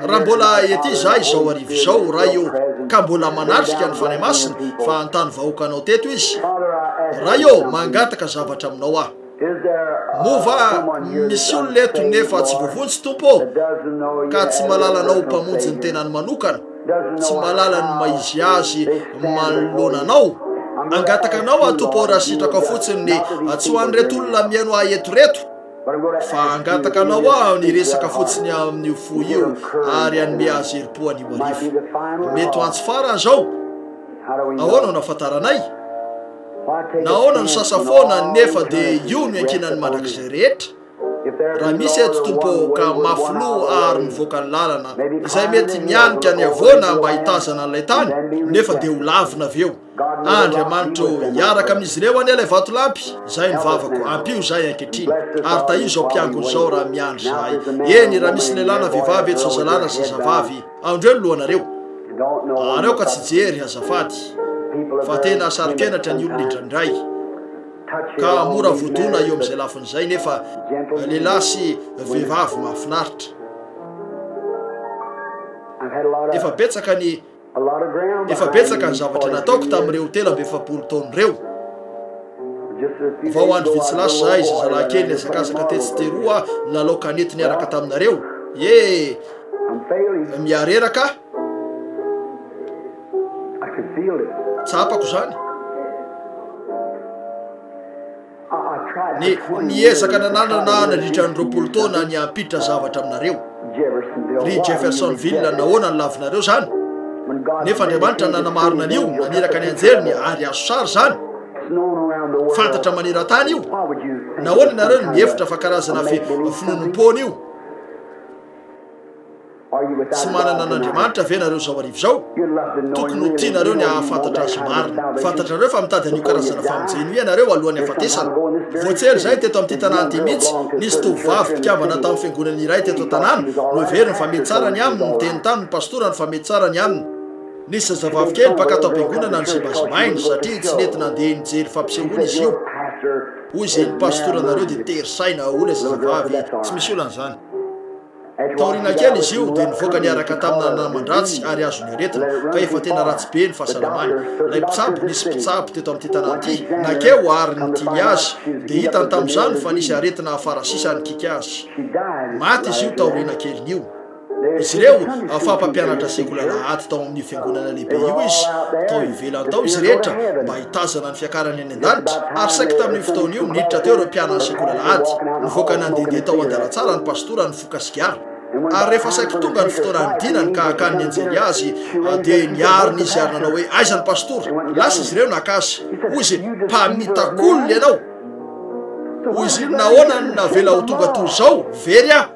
raha mbola ety zahay zao arivo zao raha io ka mbola manatrika ny fany masina fa antany vahoakanao teto izy raha io mangataka zavatra aminao aho mova misy olo leto nefa tsy voavontsy tompo ka tsy malalanao mpamonjy ny tenany manokana tsy malala ny maizy azy manolonanao angataka anao atompo raha sitraka fotsiny ny tsy ho an'reto olona miaino aheto reto fa angataka anao ny resaka fotsiny amin'io fo io ary anome azy herim-po an'io arivo mety ho antsy farany zao ahoana nafantaranay nahoana ny sasafona nefa dia io no ankinany mandrakizay rehetra raha misy eto tompo ka mafilo ary mivoaka ny lalana izay mety mianika ny avoana mba hitazana n'ilay tany nefa dia ho lavina avy eo Andriamanitra hiaraka amin'izy ireo any ilay vatolampy zay ny vavako ampio zay ankehitriny ary ta io zao mpiangony zao raha miandry zahay eny raha misy lelana vehivavy eto zazalana zazavavy andreo ny lohanareo areo ka tsy jery azafady fa tena sarokenatra ny olona indraindray ka mora vodona eo amin'izay lafin'izay nefa lehilahy sy vehivavy mahafinaritra efa betsaka ny zavatra nataoko tamin'ireo 17 taona reo vao andro vitsy lasa zahay zazalahy kely niazakazaka tetsy teroa nalaoka nety niaraka taminareo miareraka tsapako zany niezaka nananana nandritra ny 20 taona ny ampiditra zavatra aminareo ry Jeffersonville nahoana ny lavinareo zany nefa Andriamanitra nanamarina an'io naniraka ny anjeliny ary azo sary zany fantatra manera-tany io nahoana nareo ny mihevitra fa karazana finonom-pony io tsy manana an'Andriamanitra ve nareo zao arivo zao tokony ho tianareo ny ahafantatra azy marina fantatrareo fa mitady an'io karazana famonjeny io ianareo alohan'ny afatesana voatsely zay teto amin'ity tanàna ty mihitsy nisy tovovavy mpikambana tamin'ny fiangonana iray teto tanàna no heveriny fa mety tsara ny aminy ny teny tany ny pastora ny fa mety tsara ny aminy nisy zazavavy kely baka atao am-piangonana ny sebazimainy satria tsy nety nandeha nijery fampisehoana izy io hoy izay ny pastora nareo dia tery saina olona zazavavy tsy misy olana zany taorina kely izy io dia nivoaka niaraka tamina namandratsy ary azo ny aretina ka efa tena ratsy be ny fahasalamany lay mpitsabo nisy mpitsabo teto amin'ity tanàn'ity nakeo ary nitily azy dia hitany tamin'izany fa nisy aretina farasisa nikiky azy maty izy io taorina keliny io izy ireo fampampianatra sekola lahady tao amin'ny fiangonana lehibe io izy tao ivelany tao izy rehetra mba hitazana ny fiakarany any an-danitra ary saika tamin'ny fotoana io miniditra teo ireo mpianany sekola lahady nivoaka nandehandeha tao an-dalatsara ny pastora ny fokasigara ary rehefa saika tonga ny fotoana nidinany ka akany ny anjely azy dia niariny izy ary nanao hoe aiza ny pastora lasa izy ireo nakasy hoy izy mpamitak'olona ianao hoy izy nahoana ny navela ho tonga toy zao very aho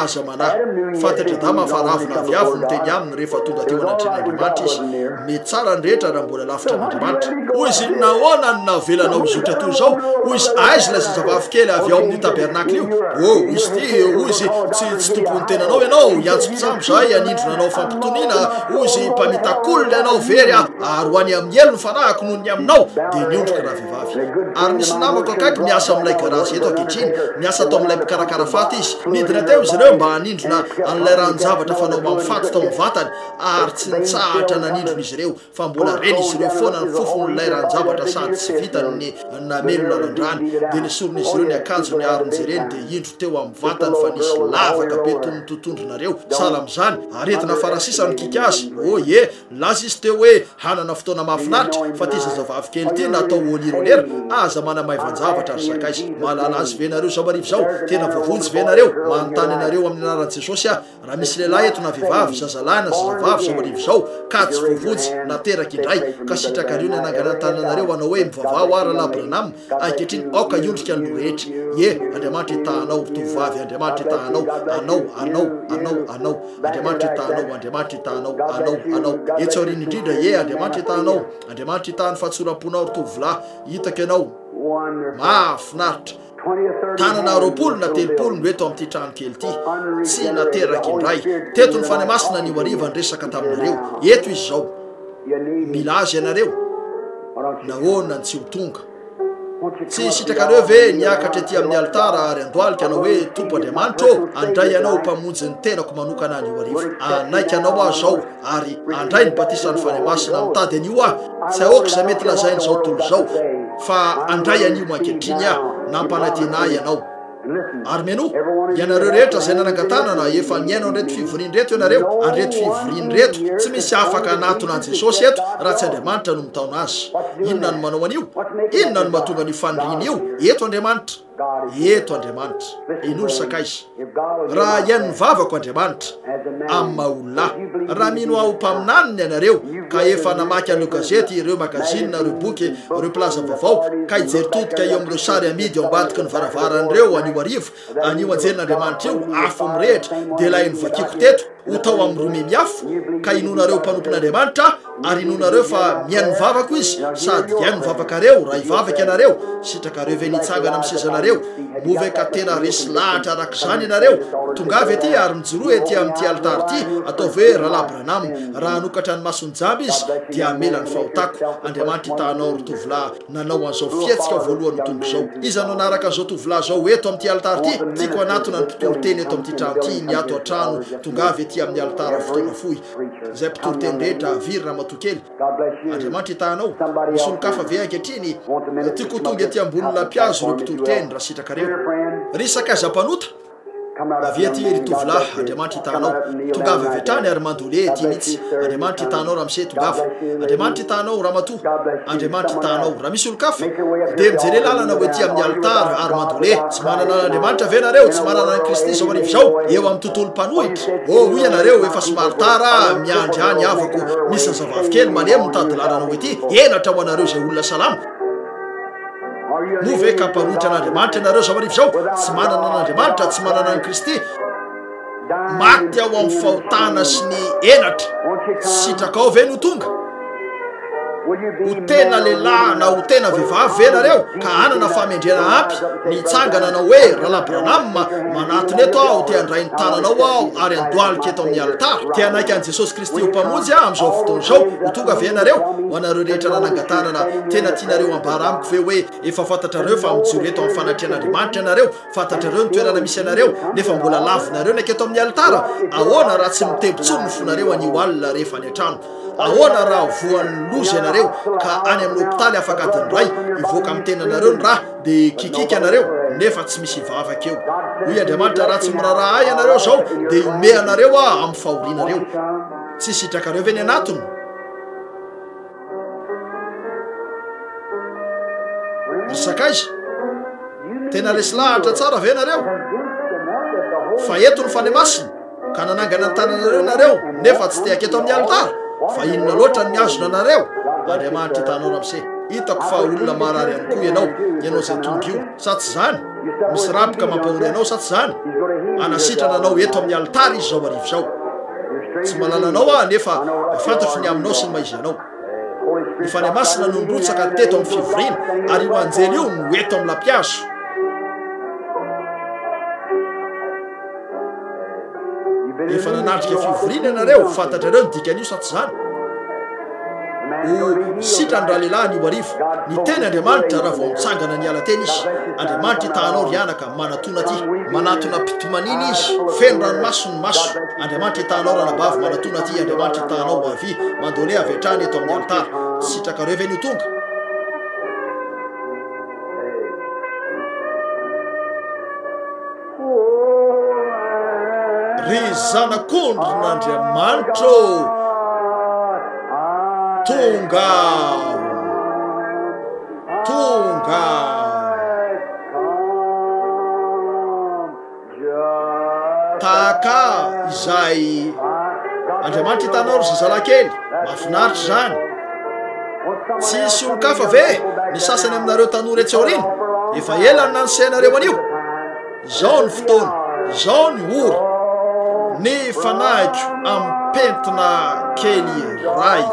aza manahy fantatra da mahafaravina aviavo ny teny aminy rehefa tonga teo anatren'andriamanitra izy mety tsara ny rehetra raha mbola lavitra n'andriamanitra hoy izy nahoana ny navelanao izotra toy zao hoy izy aizy la zazavavy kely avy ao amin'ny tabernakle io hoy izy ty hoy izy tsy tompony tenanao ianao iantso mpitsambo zay anindronanao fampitoniana hoy izy mpamitakolona ianao very ary ho any amin'ny elo ny fanahiko noho ny aminao dia niondroka raha vehivavy ary nisy namako akaiky miasa amin'ilay garazy eto ankehitriny miasa atao amin'ilay mpikarakara faty izy nidina teo izy ireo mba hanindrona an'ilay ranon-javatra fanao mampifaty tao amin'ny vatany ary tsy nitsahatra nanindrona izy ireo fa mbola reny izy ireo foana ny fofon'ilay ranon-javatra sady tsy vitany namelo lalandrany dia nisorona izy ireo ny akanjo ny aron-jereny dia indro teo amin'ny vatany fa nisy lavaka be toy ny totondronareo sala amin'izany aretina farasisa ny kika azy ye laza izy teo hoe hanana fotoana mahafinaritra fa ty zazavavy kely ty natao olirolera aza manamaivan-javatra ary sakaizy mahalala azy venareo zao marivo zao tena vovonjy venareo manontany anareo amin'ny anaran'i jesosy raha misy lehilahy eto na vehivavy zazalahy na zazavavy zao marivo zao ka tsy vovonjy nateraky indray ka sitrakareo ny anangana tananareo anao hoe mivavao ara labranam ankehitriny aoka iondrika ny lorehetra andriamanitra itahanao tovavy andriamanitra itahanao anao andriamanitra itahanao andriamanitra itahanao anao etsoriny indrindra andriamanitra itahanao andriamanitra itahany fahatsoram-ponao tovolahy hitako ianao mahafinaritra tanana roapolo na telopolo no eto amin'ity trano kely ity tsy nateraky indray teto ny fany masina ny ariva nyresaka taminareo eto izy zao mila azy ianareo nahoana ny tsy ho tonga tsy sitrakareo ve niakatra ety amin'ny altara ary andoalika anao hoe tompo andriamanitra andray ianao mpamonjy ny tenako manokana an'io arivo anaiky anao azy zao ary andray ny batisa ny fany masina mitady an'io tsy ahoaka izay mety lazainy zao tolo zao fa andray an'io mankehitriny nampanatena ianao ary meno ianareo rehetra zay nanangatanana efa niaino anreto fivoriany reto ianareo andreto fivoriany reto tsy misy afaka anatona an jesosy eto raha tsy andriamanitra no mitaona azy inona no manao an'io inona no mahatonga ny faniriny io eto andriamanitra inolo sakaizy raha iany ny vavako andriamanitra amin'ny maha-olonahy raha mino aho mpaminaniny ianareo ka efa namaky an'ireo gazety ireo magazinina reo boky reo plaza vaovao ka ijery todika eo amin'ireo sary amidy ao ambadika ny varavaran'ireo an'io arivo an'io anjelin'andriamanitra io afo mirehitra dia ilay novakiko teto ho tao amin'ny romi miafo ka inonareo mpanompon'andriamanitra ary inonareo fa miainy vavako izy sady iany vavakareo raha ivavaka ianareo sitrakareo ve nitsangana amin'ny sezanareo moveka tena resy lahatra araka izany ianareo tongavy ety ary mijoroa ety amin'ity altary ity ataovy hoe raha labranam raha hanokatra ny masonjamby izy dia amela ny fahotako andriamanitra itahanao ry tovolahy nanao an'izao fiatsika voalohany tongo zao izy anao naraka an'izao tovolahy zao eto amin'ity altary ity tiako anatona ny mpitoroteny eto amin'ity trano ity ny ato an-trano tongavy ety amin'ny altara fotoana fohy zay mpitoroteny rehetra viry raha matokely andriamanitra itahanao misy olo-kafa ve ankehitriny tiako tonga ety ambony lampiazo reo mpitoroteny raha sitrakareo risaka azam-panota avy ety ry tovolahy andriamanitra itahanao tongavy avy hatrany ary mandole ety mihitsy andriamanitra itahanao raha mise tongavy andriamanitra itahanao raha mato andriamanitra itahanao raha misy olo-kafa dia mijere lalana ho ety amin'ny altara ary mandole tsy manana n'andriamanitra ve nareo tsy manana ny kristy zao arivo zao eo amin'ny tontolo mpanohitra hoy ianareo efa somary tara miandry any avako misy zazavavy kely malemy mitady lalana ho ety enatra ho anareo zay olona salama move ka mpanohitra an'andriamanitra ianareo zao arivo zao tsy manana n'andriamanitra tsy manana ny kristy maty ao amin'ny fahotana sy ny enatra sitraka ao ve no tonga ho tena lehilahy na ho tena vehivavy ve nareo ka anana famendrena ampy nitsangana anao hoe raha labranam manatony eto aho te andray ny tananao aho ary andoalika eto amin'ny altara te anaiky an' jesosy kristy ho mpamonjy amin'izao fotoana zao ho tonga ve nareo ho anareo rehetra nanangatanana tena tianareo ambara amiko ve hoe efa fantatrareo fa mijoro eto amin'ny fanatrehan'andriamanitra ianareo fantatrareo ny toerana misy anareo nefa mbola lavinareo naiky eto amin'ny altara ahoana raha tsy mitebontsony ny fonareo an'io alina rehefa any an-trano ahoana raha voan'ny lozy ianareo ka any amin'ny hopitaly afaka adiny ray ivoaka amin'ny tenanareo ny raha dia kikika anareo nefa tsy misy ivavaka eo hoy andriamanitra raha tsy miraraha ianareo zao dia ome anareo amin'ny fahorinareo tsy sitrakareo ve ny anatony ry sakaiza tena resy lahatra tsara ve nareo fa eto ny fany masina ka nanangana ny tananareo nareo nefa tsy teaka eto amin'ny altara fa inona loatra ny miazona anareo andriamanitra hitanao ramse hitako fa olona marary ihany koa ianao zay tonga io sa tsy zany misy raboka mampahony anao sa tsy zany anasitrana anao eto amin'ny alitara izy zao arivo zao tsy malalanao nefa fantatro ny aminao sy ny maizy anao ny fany masina no nrotsaka teto amin'ny fivoriana ary io anjely io no eto amin'ny lampiazo efa nanatrika fivoriana ianareo fantatrareo ny dikan'io sa tsy zany ho sitrany raha lehilahy ny io arivo ny teny Andriamanitra raha vao mitsangana ny ala teny izy Andriamanitra hitanao rianaka manatona aty manatona pitomaniny izy feno ranomaso ny maso Andriamanitra hitanao ranabavy manatona aty Andriamanitra hitanao avy mandole avy hatrany eto amin'ny alitara sitrakareo ve ny tonga ry zanak'ondrin'Andriamanitra tonga tahaka izay Andriamanitra hitanao ry zazalakely mahafinaritra zany tsisy olo-kafa ve ny sasany aminareo tanora etsy aorina efa elany nanosainareo anio zao ny fotoana zao ny ora ny fanahiko ampentina kely ray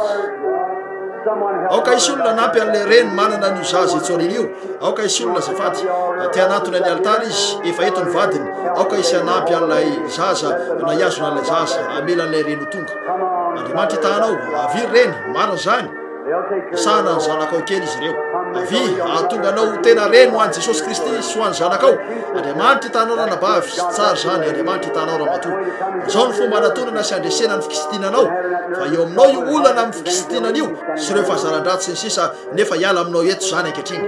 aoka isy olona nampy an'le reny manana n'io zaza etsy aorina io aoka isy olona zafady ty anatony any alitara izy efa eto ny vadiny aoka isy anampy an'lay zaza na iazona an'lay zaza amela an'lay reny ho tonga Andriamanitra hitanao avy reny marina zany sana ny zanakao kely izy ireo avy ahatonga anao tena reny ho an'i Jesosy Kristy sy ho an'ny zanakao Andriamanitra hitanao ranabavy tsara zany Andriamanitra hitanao ramatoa zao ny fomba anatonana sy andresena ny fikisitinanao fa eo aminao io olana amin'ny fikisitinan'io sy ireo fahazaran-dratsy ny sisa nefa hiala aminao eto zany ankehitriny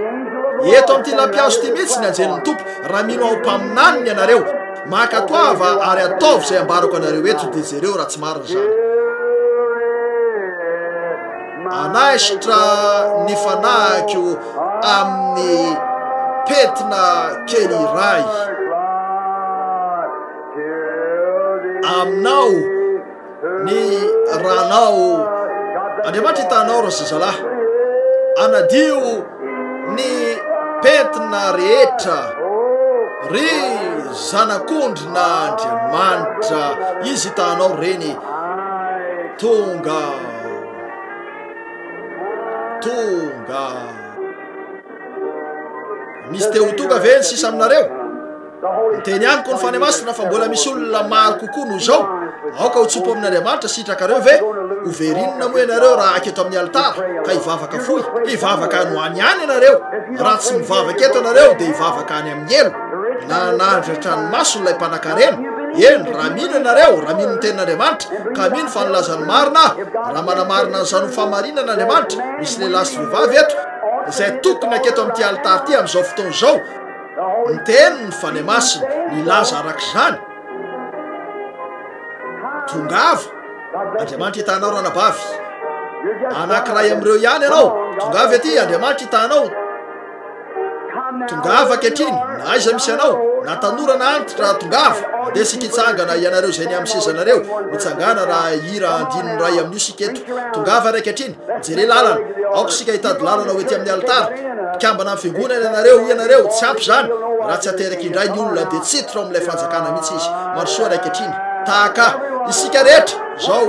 eto amin'ity lampiazo ty mihitsy ny anjelin'ny tompo raha mino ao mpaminaniny ianareo makatoava ary ataovy zay ambarako anareo eto dia jereo raha tsy marina zany anaisitra ny fanahiko amin'ny pentina kely ray aminao ny ranao Andriamanitra hitanao ry zazalahy anadio ny pentina rehetra ry zanak'ondrin'Andriamanitra izy hitanao reny tonga misy te ho tonga ve ny sisa aminareo teny aniko ny fany masina fa mbola misy olona maro kokoa noho zao aoka ho tsopo amin'Andriamanitra sitrakareo ve ho verinona moa ianareo raha aketo amin'ny alitara ka hivavaka foy hivavaka no any any ianareo raha tsy mivavaka eto ianareo dia hivavaka any amin'ny elo nanandratra ny maso lay mpanan-karena eny raha mino ianareo raha mino ny tenin'Andriamanitra ka mino fa nilazany marina raha manamarina ny zany ho famarinan'Andriamanitra misy lehilahy sy vehivavy eto izay tokony aketo amin'ity alitara ty amin'izao fotoana zao ny teniny ny fany masina nilaza arak'izany tongava Andriamanitra hitanao ranabavy anankiray amin'ireo ihany ianao tongava aty Andriamanitra hitanao tongava ankehitriny na aiza misy anao na tanora na antitra tongava andeha sika hitsangana ianareo zay ny amin'ny sezanareo mitsangana raha hira andininy ray amin'io sika eto tongava ray ankehitriny jere lalana aoka sika hitady lalana ho ety amin'ny alitara pikambana amin'ny fiangonana ianareo tsy ampy zany raha tsy ateraky indray ny olona dia tsitro amin'ilay fanjakana mihitsy izy marosoa ray ankehitriny tahaka isika rehetra zao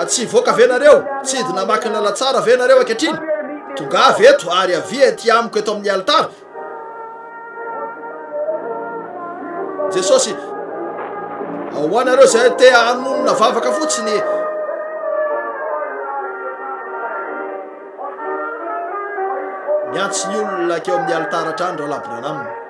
tsy voaka venareo tsy hidina maki ny lalatsara venareo ankehitriny tongava eto ary avia ty amiko eto amin'ny alitara Jesosy ho anareo zay te hanonona vavaka fotsiny miantsy ny olona keo amin'ny alitara trany raha labirana aminy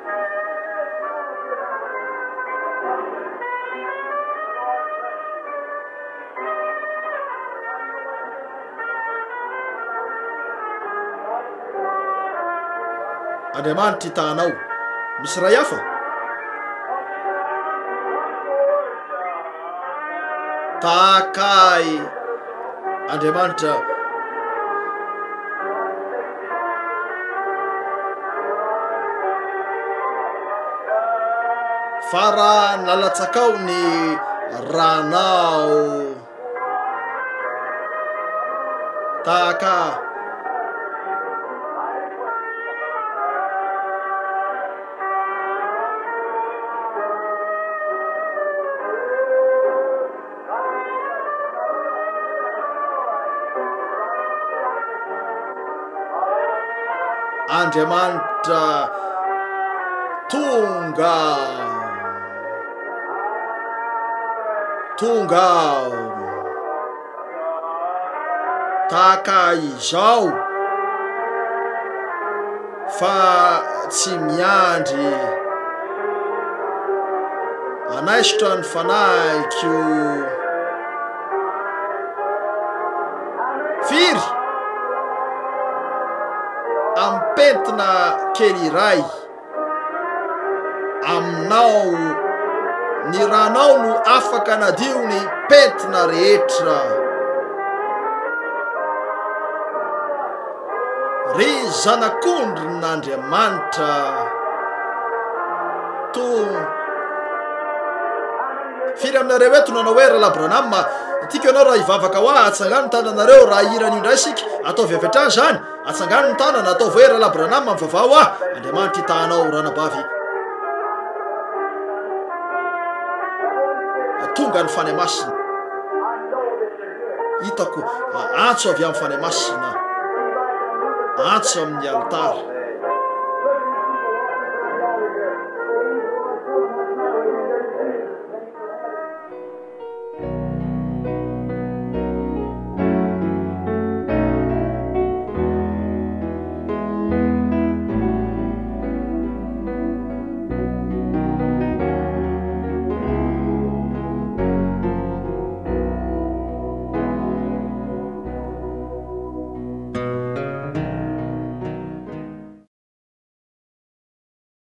Andriamanitra hitanao misy ray hafa takay Andriamanitra fara nalatsakao ny ranao taka andriamanitra tonga tahaka izao fa tsy miandry anaisotra ny fanahiko firy ampentina kely iray aminao ny ranao no afaka nadio ny pentina rehetra ry zanak'ondry n'Andriamanitra firy aminareo eto nanao hoe raha labranama tiako ianao raha hivavaka hoa atsangano ny tananareo raha hiran'io indray sika ataovy avy hatrany zany atsangano ny tanana ataovy hoe raha labranama mivavao ah Andriamanitra hitanao ranabavy tonga ny fanahy masina hitako antso avy amin'ny fanahy masina antso amin'ny altara